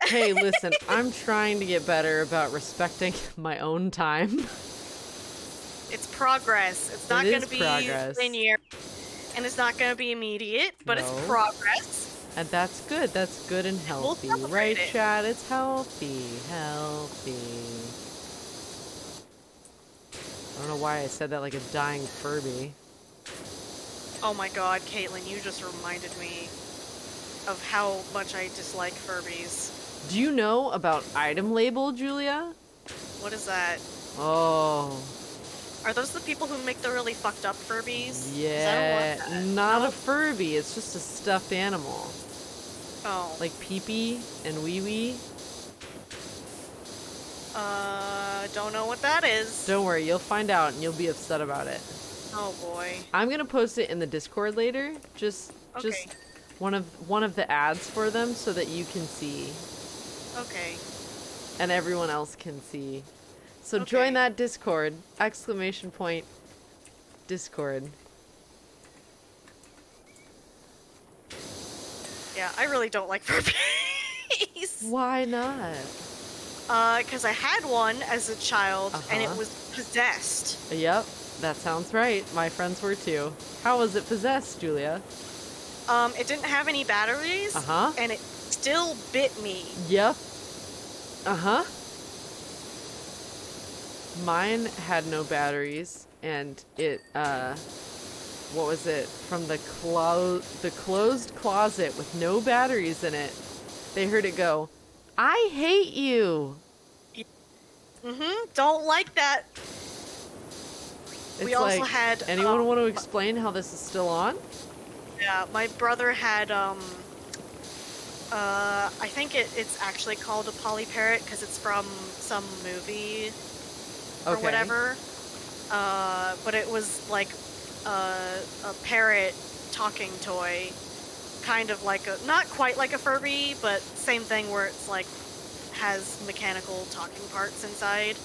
Hey, listen, I'm trying to get better about respecting my own time. It's progress. It's not going to be progress. linear, and it's not going to be immediate, but it's progress. And that's good. That's good and healthy. We'll right, it. Chad? It's healthy. Healthy. I don't know why I said that like a dying Furby. Oh my god, Caitlyn, you just reminded me of how much I dislike Furbies. Do you know about item label, Julia? What is that? Oh. Are those the people who make the really fucked up Furbies? Yeah, not a Furby. It's just a stuffed animal. Oh. Like Pee-Pee and Wee-Wee. Don't know what that is. Don't worry, you'll find out and you'll be upset about it. Oh boy. I'm gonna post it in the Discord later. Just one of the ads for them so that you can see. Okay. And everyone else can see. So join that Discord. ! Discord. Yeah, I really don't like Furbies. Why not? Because I had one as a child and it was possessed. Yep, that sounds right. My friends were too. How was it possessed, Julia? It didn't have any batteries. And it still bit me. Yep. Mine had no batteries, and it, what was it? From the closed closet with no batteries in it, they heard it go, "I hate you." Don't like that. We also had... Anyone want to explain how this is still on? Yeah, my brother had, I think it's actually called a polyparrot because it's from some movie or whatever. But it was like a parrot talking toy, kind of like not quite like a Furby, but same thing where it's like has mechanical talking parts inside.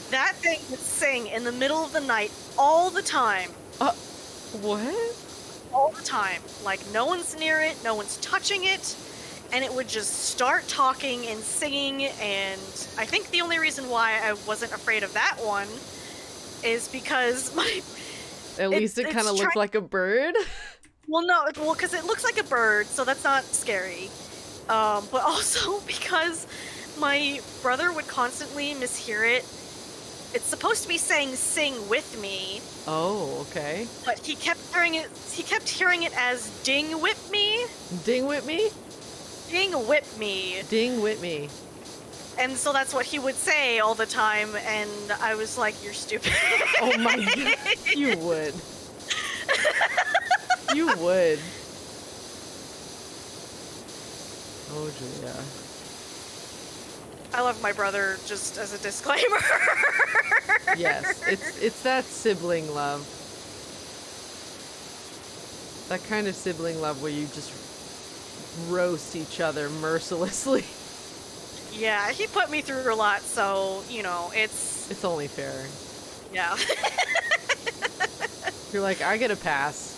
That thing would sing in the middle of the night all the time. What? All the time. Like, no one's near it, no one's touching it, and it would just start talking and singing, and I think the only reason why I wasn't afraid of that one is because At least it kind of looked like a bird? Well, no, because it looks like a bird, so that's not scary. But also because my brother would constantly mishear it. It's supposed to be saying "sing with me." Oh, okay. But he kept hearing it. He kept hearing it as "ding whip me." Ding whip me. Ding whip me. Ding whip me. And so that's what he would say all the time, and I was like, "You're stupid." Oh my god, you would. You would. Oh, Julia. I love my brother, just as a disclaimer. Yes, it's that sibling love. That kind of sibling love where you just roast each other mercilessly. Yeah, he put me through a lot, so, you know, it's only fair. Yeah. You're like, I get a pass.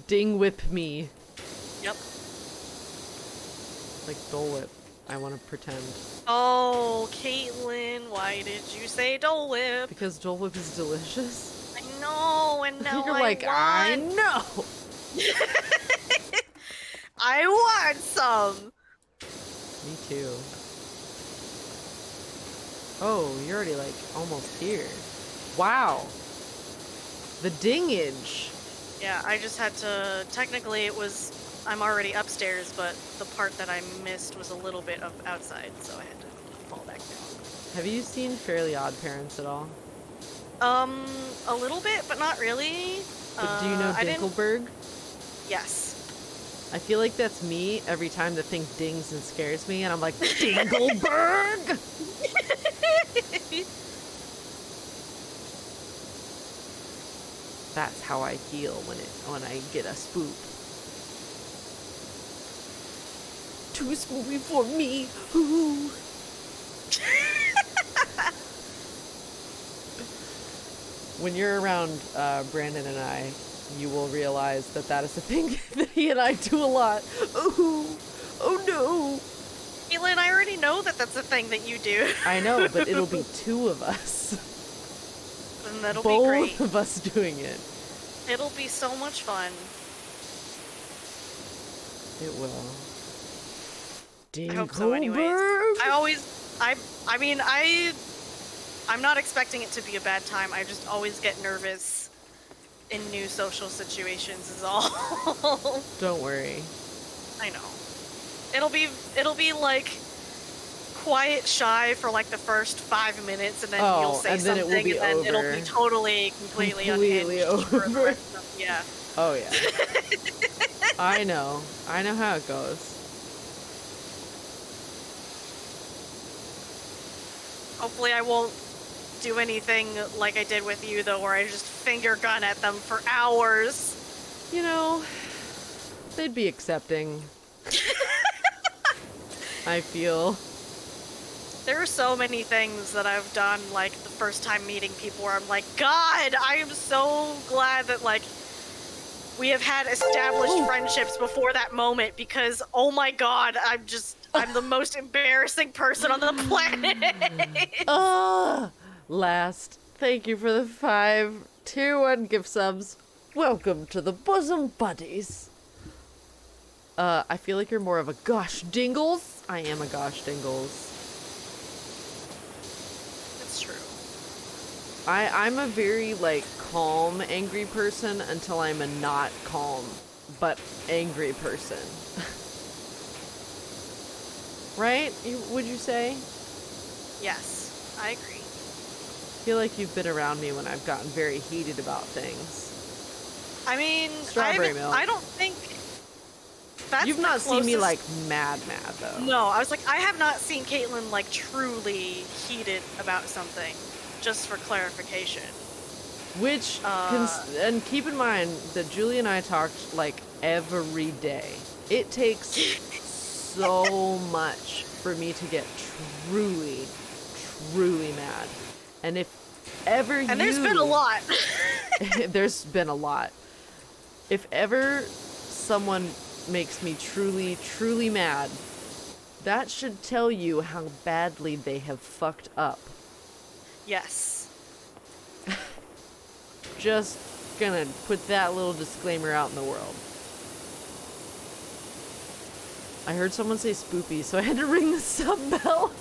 Ding whip me. Yep. Like Dole Whip. I want to pretend. Oh, Caitlyn, why did you say Dole Whip? Because Dole Whip is delicious. I know, and now You're like, I know. I want some. Me too. Oh, you're already like almost here. Wow. The dingage. Yeah, I just had to, technically it was, I'm already upstairs, but the part that I missed was a little bit of outside, so I had to fall back down. Have you seen Fairly Odd Parents at all? A little bit, but not really. But do you know Dinkelberg? Yes. I feel like that's me every time the thing dings and scares me, and I'm like, Dinkelberg! That's how I feel when I get a spook. Too spooky for me. Ooh. When you're around Brandon and I, you will realize that that is a thing that he and I do a lot. Ooh, Oh no! Caitlyn, I already know that that's a thing that you do. I know, but it'll be two of us. And that'll Both be great. of us doing it. It'll be so much fun. It will. I hope so anyways. I'm not expecting it to be a bad time. I just always get nervous in new social situations is all. Don't worry. I know. It'll be like quiet shy for like the first 5 minutes, and then you'll say something, and then it'll be totally, completely unhinged over. for the rest of, yeah. Oh yeah. I know how it goes. Hopefully I won't do anything like I did with you, though, where I just finger gun at them for hours. You know, they'd be accepting. I feel. There are so many things that I've done, like, the first time meeting people where I'm like, God, I am so glad that, like, we have had established friendships before that moment, because, oh my God, I'm the most embarrassing person on the planet. Last, thank you for the 5 tier 1 gift subs. Welcome to the bosom buddies. I feel like you're more of a gosh dingles. I am a gosh dingles. It's true. I'm a very, like, calm, angry person until I'm a not calm, but angry person. Right? Would you say? Yes, I agree. I feel like you've been around me when I've gotten very heated about things. I mean, Strawberry milk. I don't think that's You've not seen me, like, mad, though. No, I was like, I have not seen Caitlyn, like, truly heated about something, just for clarification. Which, and keep in mind that Julie and I talked, like, every day. It takes so much for me to get truly, truly mad. And if ever And there's been a lot. There's been a lot. If ever someone makes me truly, truly mad, that should tell you how badly they have fucked up. Yes. Just gonna put that little disclaimer out in the world. I heard someone say spoopy, so I had to ring the sub bell.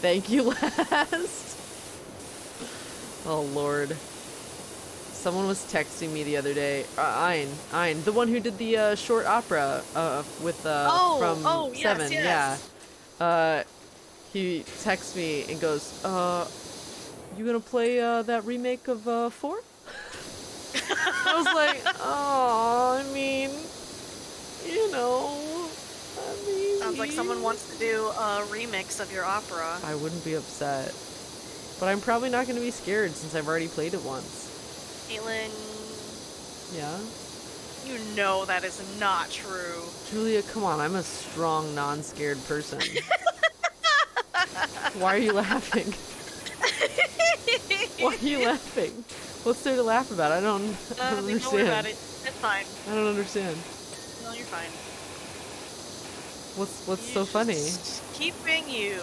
Thank you, last. Oh, Lord. Someone was texting me the other day. Ein, the one who did the short opera with from Seven. Yes. Yeah. He texts me and goes, "You gonna play that remake of 4?" I was like, "Oh, I mean, you know, Sounds like someone wants to do a remix of your opera." I wouldn't be upset, but I'm probably not gonna be scared since I've already played it once. Caitlyn. Yeah? You know that is not true. Julia, come on, I'm a strong, non-scared person. Why are you laughing? Why are you laughing? What's there to laugh about? I don't understand. Don't worry about it. It's fine. I don't understand. No, you're fine. What's so funny? Keep being you.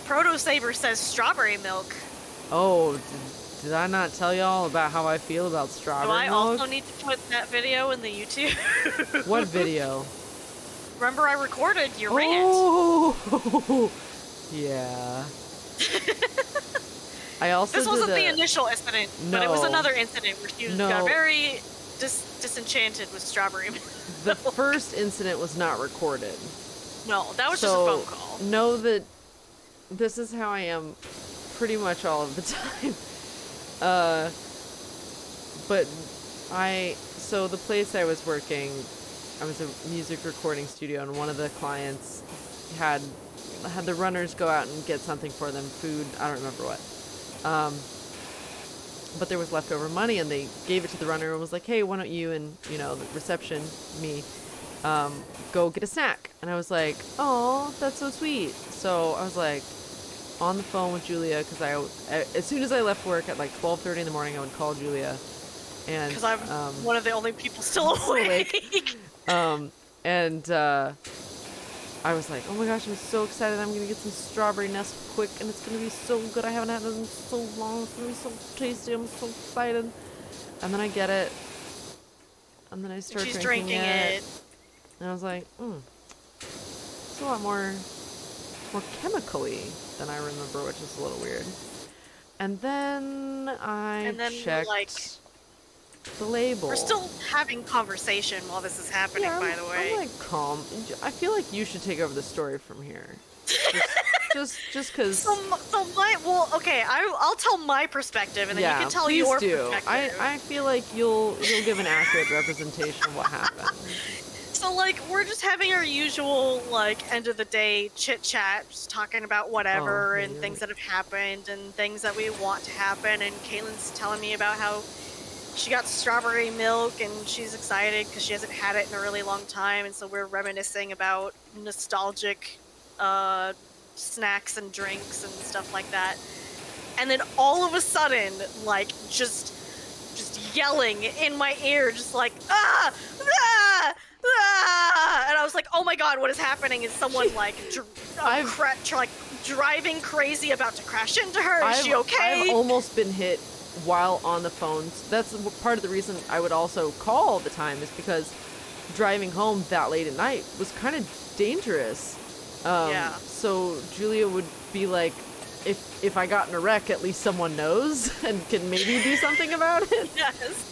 Proto Saber says strawberry milk. Oh, did I not tell y'all about how I feel about strawberry milk? Do I also need to put that video in the YouTube? What video? Remember I recorded your rant? Oh, yeah. I also This wasn't the initial incident, but it was another incident where she got very disenchanted with strawberry milk. The first incident was not recorded. No, that was just a phone call. Know that this is how I am pretty much all of the time. So the place I was working, I was a music recording studio, and one of the clients had the runners go out and get something for them, food, I don't remember what. But there was leftover money, and they gave it to the runner and was like, "Hey, why don't you and, you know, the reception, me, go get a snack?" And I was like, "Oh, that's so sweet." So I was like on the phone with Julia, because as soon as I left work at like 12:30 in the morning, I would call Julia. And because I'm one of the only people still awake. I was like, oh my gosh, I'm so excited. I'm going to get some strawberry Nesquik, and it's going to be so good. I haven't had it in so long. It's going to be so tasty. I'm so excited. And then I get it, and then I start She's drinking drinking it. And I was like, it's a lot more chemically than I remember, which is a little weird. And then I checked the label. We're still having conversation while this is happening, by the way. I'm like calm. I feel like you should take over the story from here. Just because. Okay, I'll tell my perspective, and then you can tell your perspective. I feel like you'll give an accurate representation of what happened. So, like, we're just having our usual, like, end of the day chit-chat, just talking about whatever, and things that have happened, and things that we want to happen, and Caitlyn's telling me about how she got strawberry milk, and she's excited because she hasn't had it in a really long time, and so we're reminiscing about nostalgic snacks and drinks and stuff like that. And then all of a sudden, like, just yelling in my ear, just like, ah! Ah! Ah! And I was like, oh my god, what is happening? Is someone like driving crazy about to crash into her? Is she okay? I've almost been hit while on the phone. That's part of the reason I would also call all the time, is because driving home that late at night was kind of dangerous. So Julia would be like, if I got in a wreck, at least someone knows and can maybe do something about it. Yes.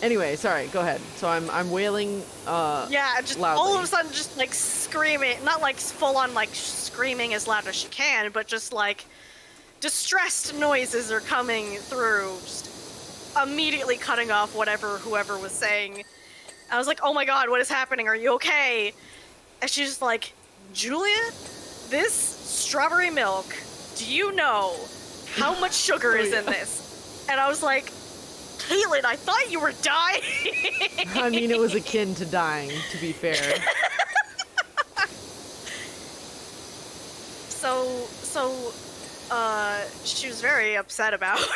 Anyway, sorry, go ahead. So I'm wailing just loudly. all of a sudden just like screaming, not like full on like screaming as loud as she can, but just like distressed noises are coming through, just immediately cutting off whoever was saying. I was like, oh my god, what is happening? Are you okay? And she's just like, Julia, this strawberry milk, do you know how much sugar is in this? And I was like, Caitlyn, I thought you were dying. I mean, it was akin to dying, to be fair. She was very upset about it.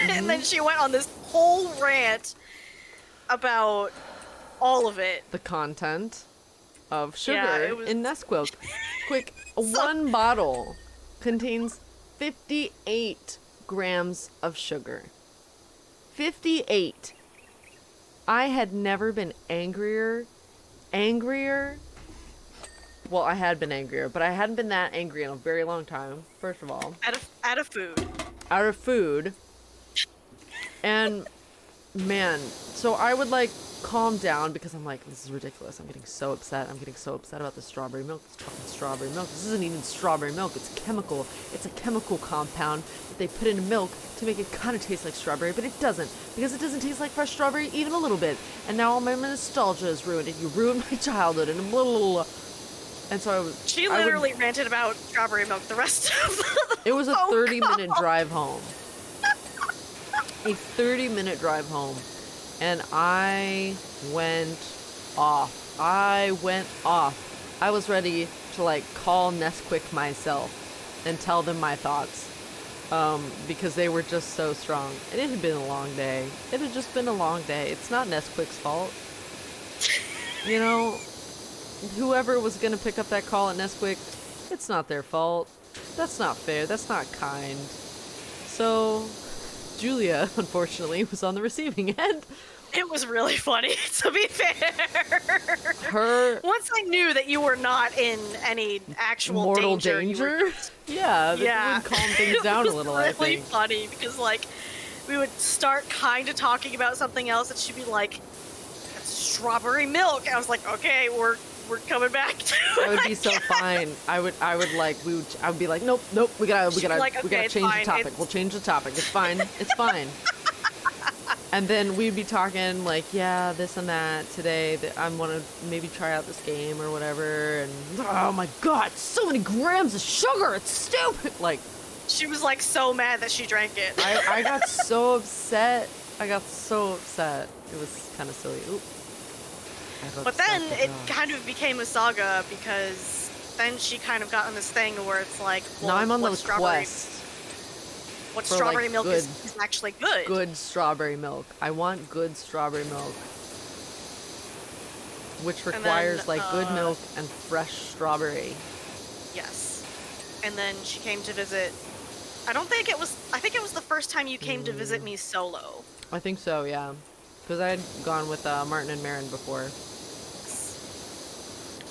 And then she went on this whole rant about all of it. The content of sugar in Nesquik. One bottle contains 58 grams of sugar. 58. I had never been angrier. Well, I had been angrier, but I hadn't been that angry in a very long time, first of all. Out of food. Out of food. And, man, so I would, like, calm down because I'm like, this is ridiculous. I'm getting so upset. I'm getting so upset about the strawberry milk. It's fucking strawberry milk. This isn't even strawberry milk. It's chemical. It's a chemical compound that they put in milk to make it kind of taste like strawberry, but it doesn't, because it doesn't taste like fresh strawberry even a little bit. And now all my nostalgia is ruined, and you ruined my childhood, and blah, blah, blah. And so She literally ranted about strawberry milk the rest of the It was a 30-minute drive home. A 30-minute drive home. And I went off. I was ready to, like, call Nesquik myself and tell them my thoughts. Because they were just so strong. And it had been a long day. It had just been a long day. It's not Nesquik's fault. You know, whoever was going to pick up that call at Nesquik, it's not their fault. That's not fair. That's not kind. So, Julia, unfortunately, was on the receiving end. It was really funny, to be fair. Once I knew that you were not in any actual mortal danger. Yeah, that would calm things down a little, I think. It was really funny, because, like, we would start kind of talking about something else, and she'd be like, strawberry milk. And I was like, okay, we're coming back to it. I would be so fine. I would be like, nope, we gotta change the topic. We'll change the topic. It's fine. It's fine. And then we'd be talking like, yeah, this and that today. That I want to maybe try out this game or whatever. And oh my god, so many grams of sugar. It's stupid. Like, she was like so mad that she drank it. I got so upset. It was kind of silly. Ooh. But then it kind of became a saga, because then she kind of got on this thing where it's like, well, now I'm on the quest. What strawberry milk is actually good. Good strawberry milk. I want good strawberry milk. Which And requires, then, like, good milk and fresh strawberry. yes. And then she came to visit. I don't think it was. I think it was the first time you came to visit me solo. I think so, yeah. Because I had gone with Martin and Marin before.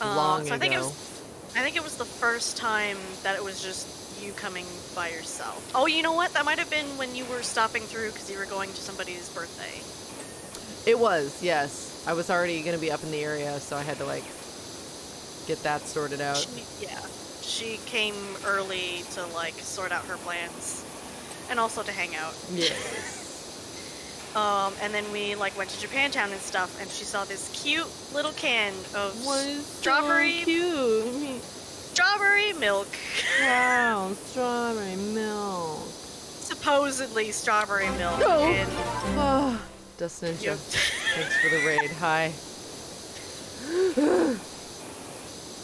Long So I think it ago. was. I think it was the first time that it was just you coming by yourself. Oh, you know what? That might have been when you were stopping through because you were going to somebody's birthday. It was, yes. I was already going to be up in the area, so I had to, like, get that sorted out. She came early to like sort out her plans, and also to hang out. Yes. And then we like went to Japantown and stuff, and she saw this cute little can of strawberry. So cute. Strawberry milk. Wow, strawberry milk. Supposedly strawberry milk. No. And Oh, Dust Ninja. Thanks for the raid. Hi.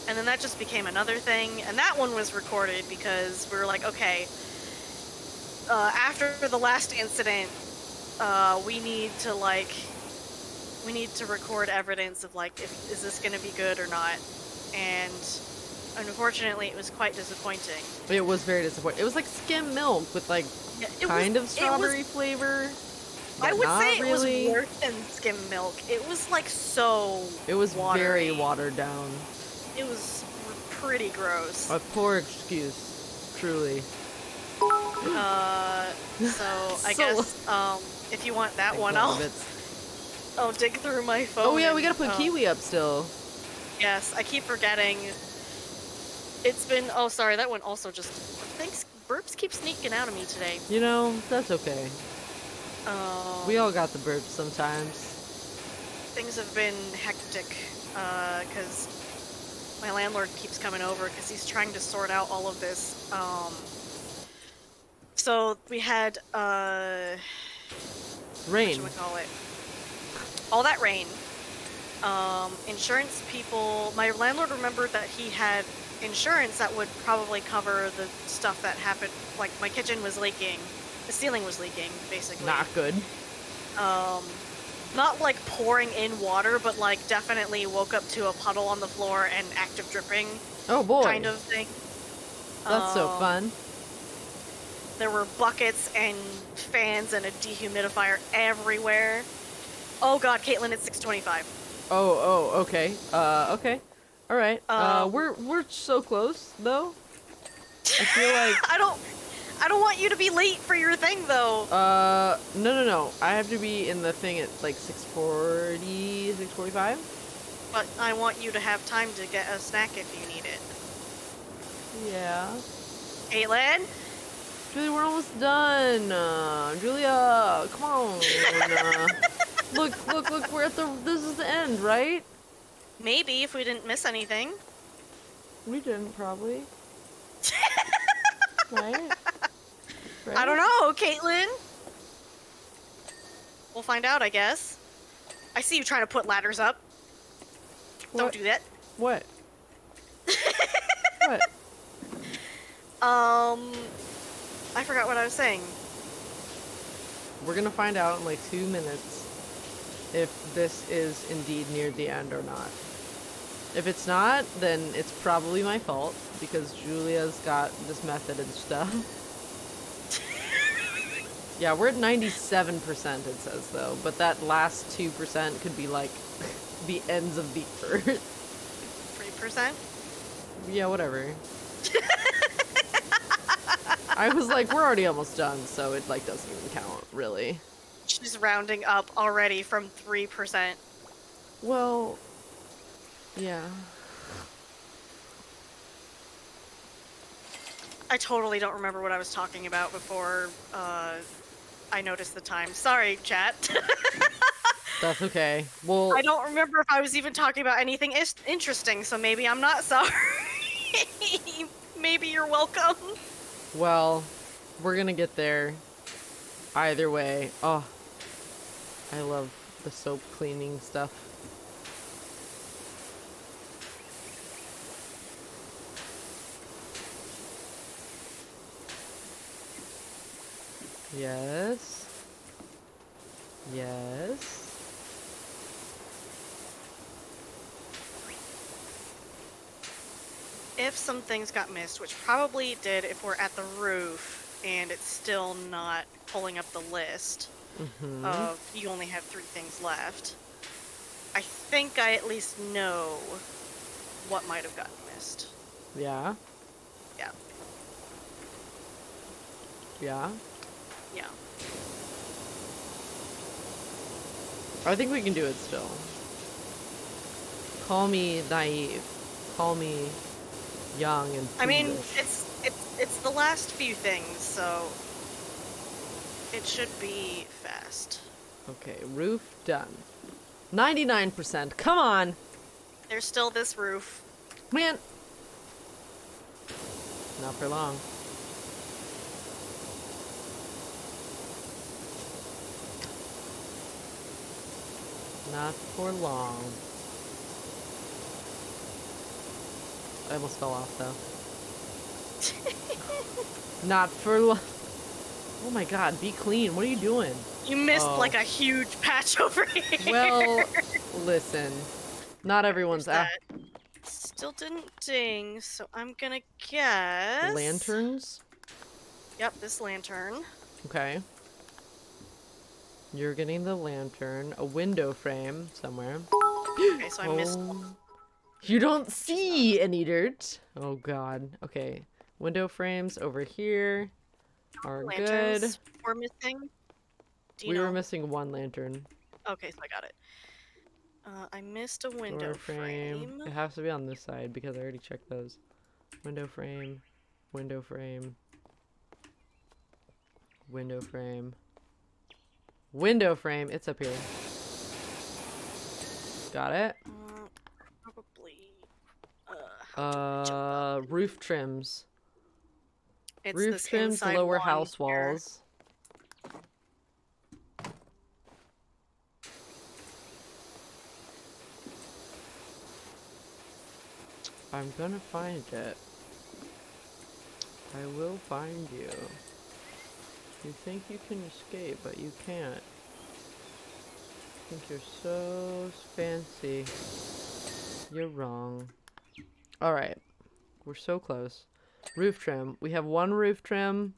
And then that just became another thing, and that one was recorded because we were like, okay, after the last incident, we need to record evidence of like, is this gonna be good or not? And unfortunately, it was quite disappointing. It was very disappointing. It was like skim milk with like kind of strawberry flavor. I would say really. It was worse than skim milk. It was like so. It was watery. very watered down. It was pretty gross. A poor excuse, truly. So I guess if you want that one, I'll dig through my phone. Oh yeah, we gotta put Kiwi up still. Yes, I keep forgetting. It's been. Oh, sorry, that one also just. Thanks. Burps keep sneaking out of me today. You know, that's okay. We all got the burps sometimes. Things have been hectic because my landlord keeps coming over because he's trying to sort out all of this. So we had rain. Whatchamacallit? All that rain. Insurance people. My landlord remembered that he had insurance that would probably cover the stuff that happened. Like my kitchen was leaking, the ceiling was leaking, basically. Not good. Not like pouring in water, but like definitely woke up to a puddle on the floor and active dripping. Oh boy. Kind of thing. That's so fun. There were buckets and fans and a dehumidifier everywhere. Oh god, Caitlyn, it's 6:25. Oh, okay. Okay. All right. We're so close though. I feel like I don't want you to be late for your thing though. No. I have to be in the thing at like 6:40, 6:45. But I want you to have time to get a snack if you need it. Yeah. Caitlyn? Julia, we're almost done. Julia, come on. Look, we're at this is the end, right? Maybe, if we didn't miss anything. We didn't, probably. Right? I don't know, Caitlyn. We'll find out, I guess. I see you trying to put ladders up. What? Don't do that. What? What? I forgot what I was saying. We're gonna find out in like 2 minutes if this is indeed near the end or not. If it's not, then it's probably my fault because Julia's got this method and stuff. Yeah, we're at 97% it says though, but that last 2% could be like the ends of the earth. 3%? Yeah, whatever. I was like, we're already almost done, so it like doesn't even count, really. She's rounding up already from 3%. Well, yeah. I totally don't remember what I was talking about before I noticed the time. Sorry, chat. That's okay. Well, I don't remember if I was even talking about anything interesting, so maybe I'm not sorry. Maybe you're welcome. well, we're gonna get there. Either way. Oh, I love the soap cleaning stuff. Yes. Yes. if some things got missed, which probably did if we're at the roof and it's still not pulling up the list of you only have 3 things left, I think I at least know what might have gotten missed. Yeah. Yeah. Yeah. Yeah. I think we can do it still. Call me naive. Call me young and foolish. I mean, it's the last few things, so it should be fast. Okay, roof done. 99%. Come on, There's still this roof. man. Not for long. Not for long. I almost fell off though. Not for long. Oh my god, be clean. What are you doing? You missed like a huge patch over here. Well, listen. Not everyone's that still didn't ding, so I'm gonna guess lanterns. Yep, this lantern. Okay. You're getting the lantern. A window frame somewhere. Okay, so I missed. You don't see any dirt. Oh god. Okay. Window frames over here are Lanterns good. we're missing. We were missing one lantern. Okay, so I got it. I missed a window frame. It has to be on this side because I already checked those. Window frame. Window frame. Window frame. Window frame. It's up here. Got it. Probably. Roof trims. It's Roof trims, lower house walls. I'm gonna find it. I will find you. You think you can escape, but you can't. You think you're so fancy. You're wrong. Alright. We're so close. Roof trim. We have one roof trim.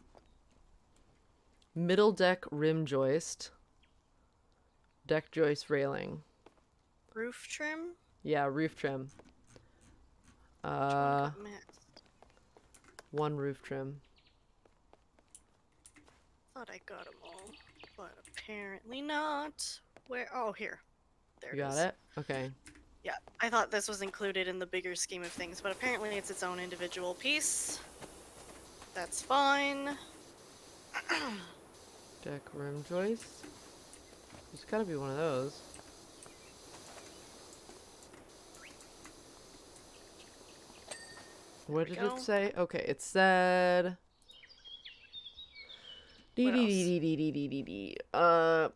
Middle deck rim joist. Deck joist railing. Roof trim? Yeah, roof trim. One roof trim. Thought I got them all, but apparently not. Where? Oh, here. There it is. You got it? Okay. Yeah, I thought this was included in the bigger scheme of things, but apparently it's its own individual piece. That's fine. Deck rim joist. There's gotta be one of those. What did it say? Okay, it said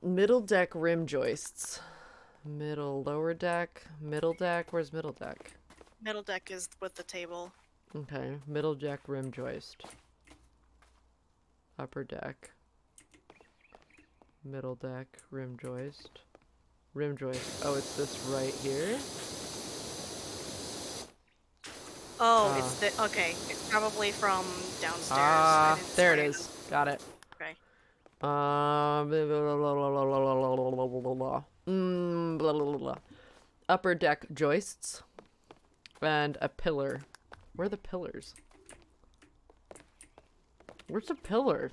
middle deck rim joists. Lower deck, middle deck. Where's middle deck? Middle deck is with the table. Okay, middle deck rim joist. Upper deck. Middle deck rim joist. Rim joist. Oh, it's this right here. Oh, it's the okay. It's probably from downstairs. There it is. Got it. Okay. Upper deck joists and a pillar. Where are the pillars? Where's the pillar?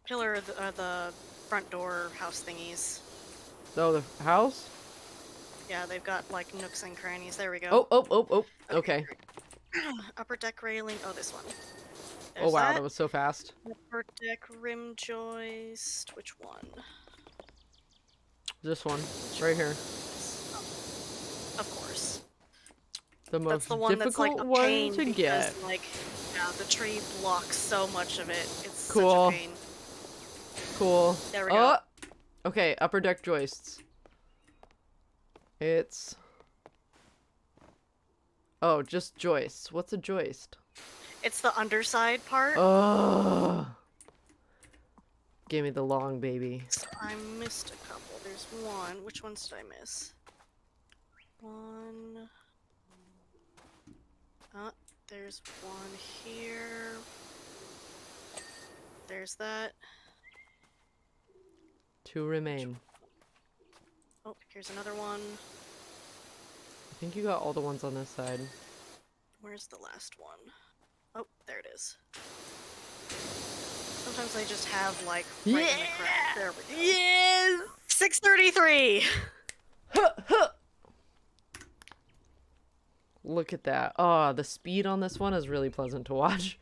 Pillar are the front door house thingies. Oh, the house? Yeah, they've got like nooks and crannies. There we go. Oh. Okay. Upper deck railing. Oh, this one. Oh wow, that was so fast. Upper deck rim joist. Which one? This one, right here. Of course. The most that's the one difficult that's like a one pain to because, get. like, yeah, the tree blocks so much of it. It's cool. such a pain. Cool. There we go. Okay, upper deck joists. It's... Oh, just joists. What's a joist? It's the underside part. Oh. Give me the long baby. So I missed a couple. There's one. Which ones did I miss? One. There's one here. There's that. 2 remain. Oh, here's another one. I think you got all the ones on this side. Where's the last one? Oh, there it is. Sometimes I just have, like, right in the crack. There we go. Yes! 633! Look at that. Oh, the speed on this one is really pleasant to watch.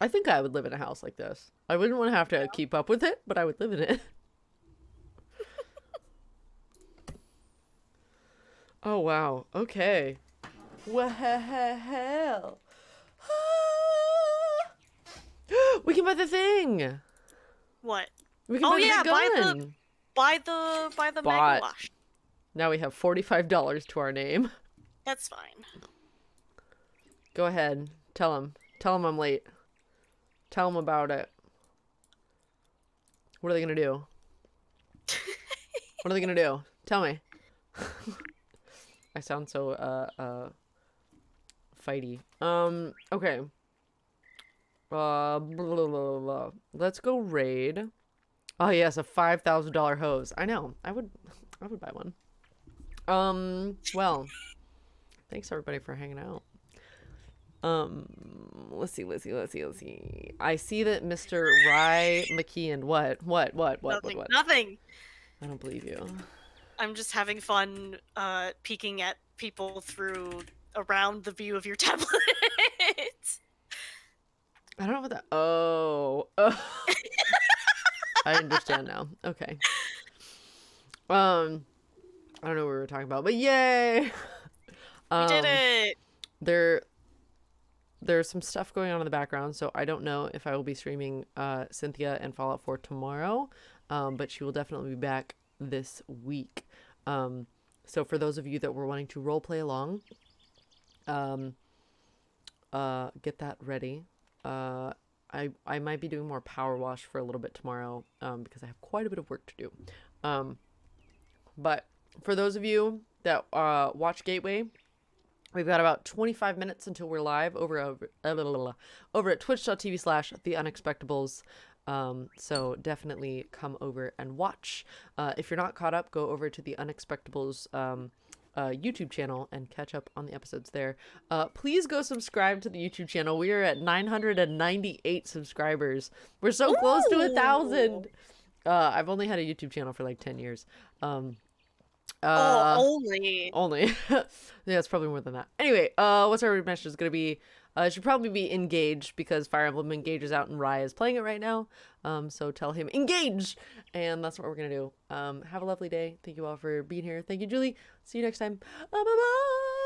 I think I would live in a house like this. I wouldn't want to have to keep up with it, but I would live in it. Oh, wow. Okay. Well. We can buy the thing. What? We can buy the gun. Buy the Mega Wash. Now we have $45 to our name. That's fine. Go ahead. Tell him. Tell him I'm late. Tell him about it. What are they gonna do? What are they gonna do? Tell me. I sound so fighty. Okay. Blah, blah, blah, blah. Let's go raid. Oh yes, a $5,000 hose. I know. I would buy one. Well, thanks everybody for hanging out. Let's see. I see that Mr. Rye McKeon. What? Nothing. I don't believe you. I'm just having fun, peeking at people around the view of your tablet. I don't know what that. Oh. I understand now. Okay. I don't know what we were talking about, but yay! We did it. There's some stuff going on in the background, so I don't know if I will be streaming Cynthia and Fallout 4 tomorrow, but she will definitely be back this week. So for those of you that were wanting to roleplay along, get that ready. I might be doing more PowerWash for a little bit tomorrow, because I have quite a bit of work to do. But for those of you that watch Gateway, we've got about 25 minutes until we're live over at twitch.tv/theunexpectables. So definitely come over and watch. If you're not caught up, go over to the Unexpectables YouTube channel and catch up on the episodes there. Please go subscribe to the YouTube channel. We are at 998 subscribers. We're so close to 1,000. I've only had a YouTube channel for like 10 years. Only. Yeah, it's probably more than that. Anyway, what's our message is gonna be? It should probably be engaged because Fire Emblem Engage is out and Rye is playing it right now. So tell him engage, and that's what we're gonna do. Have a lovely day. Thank you all for being here. Thank you, Julie. See you next time. Bye bye.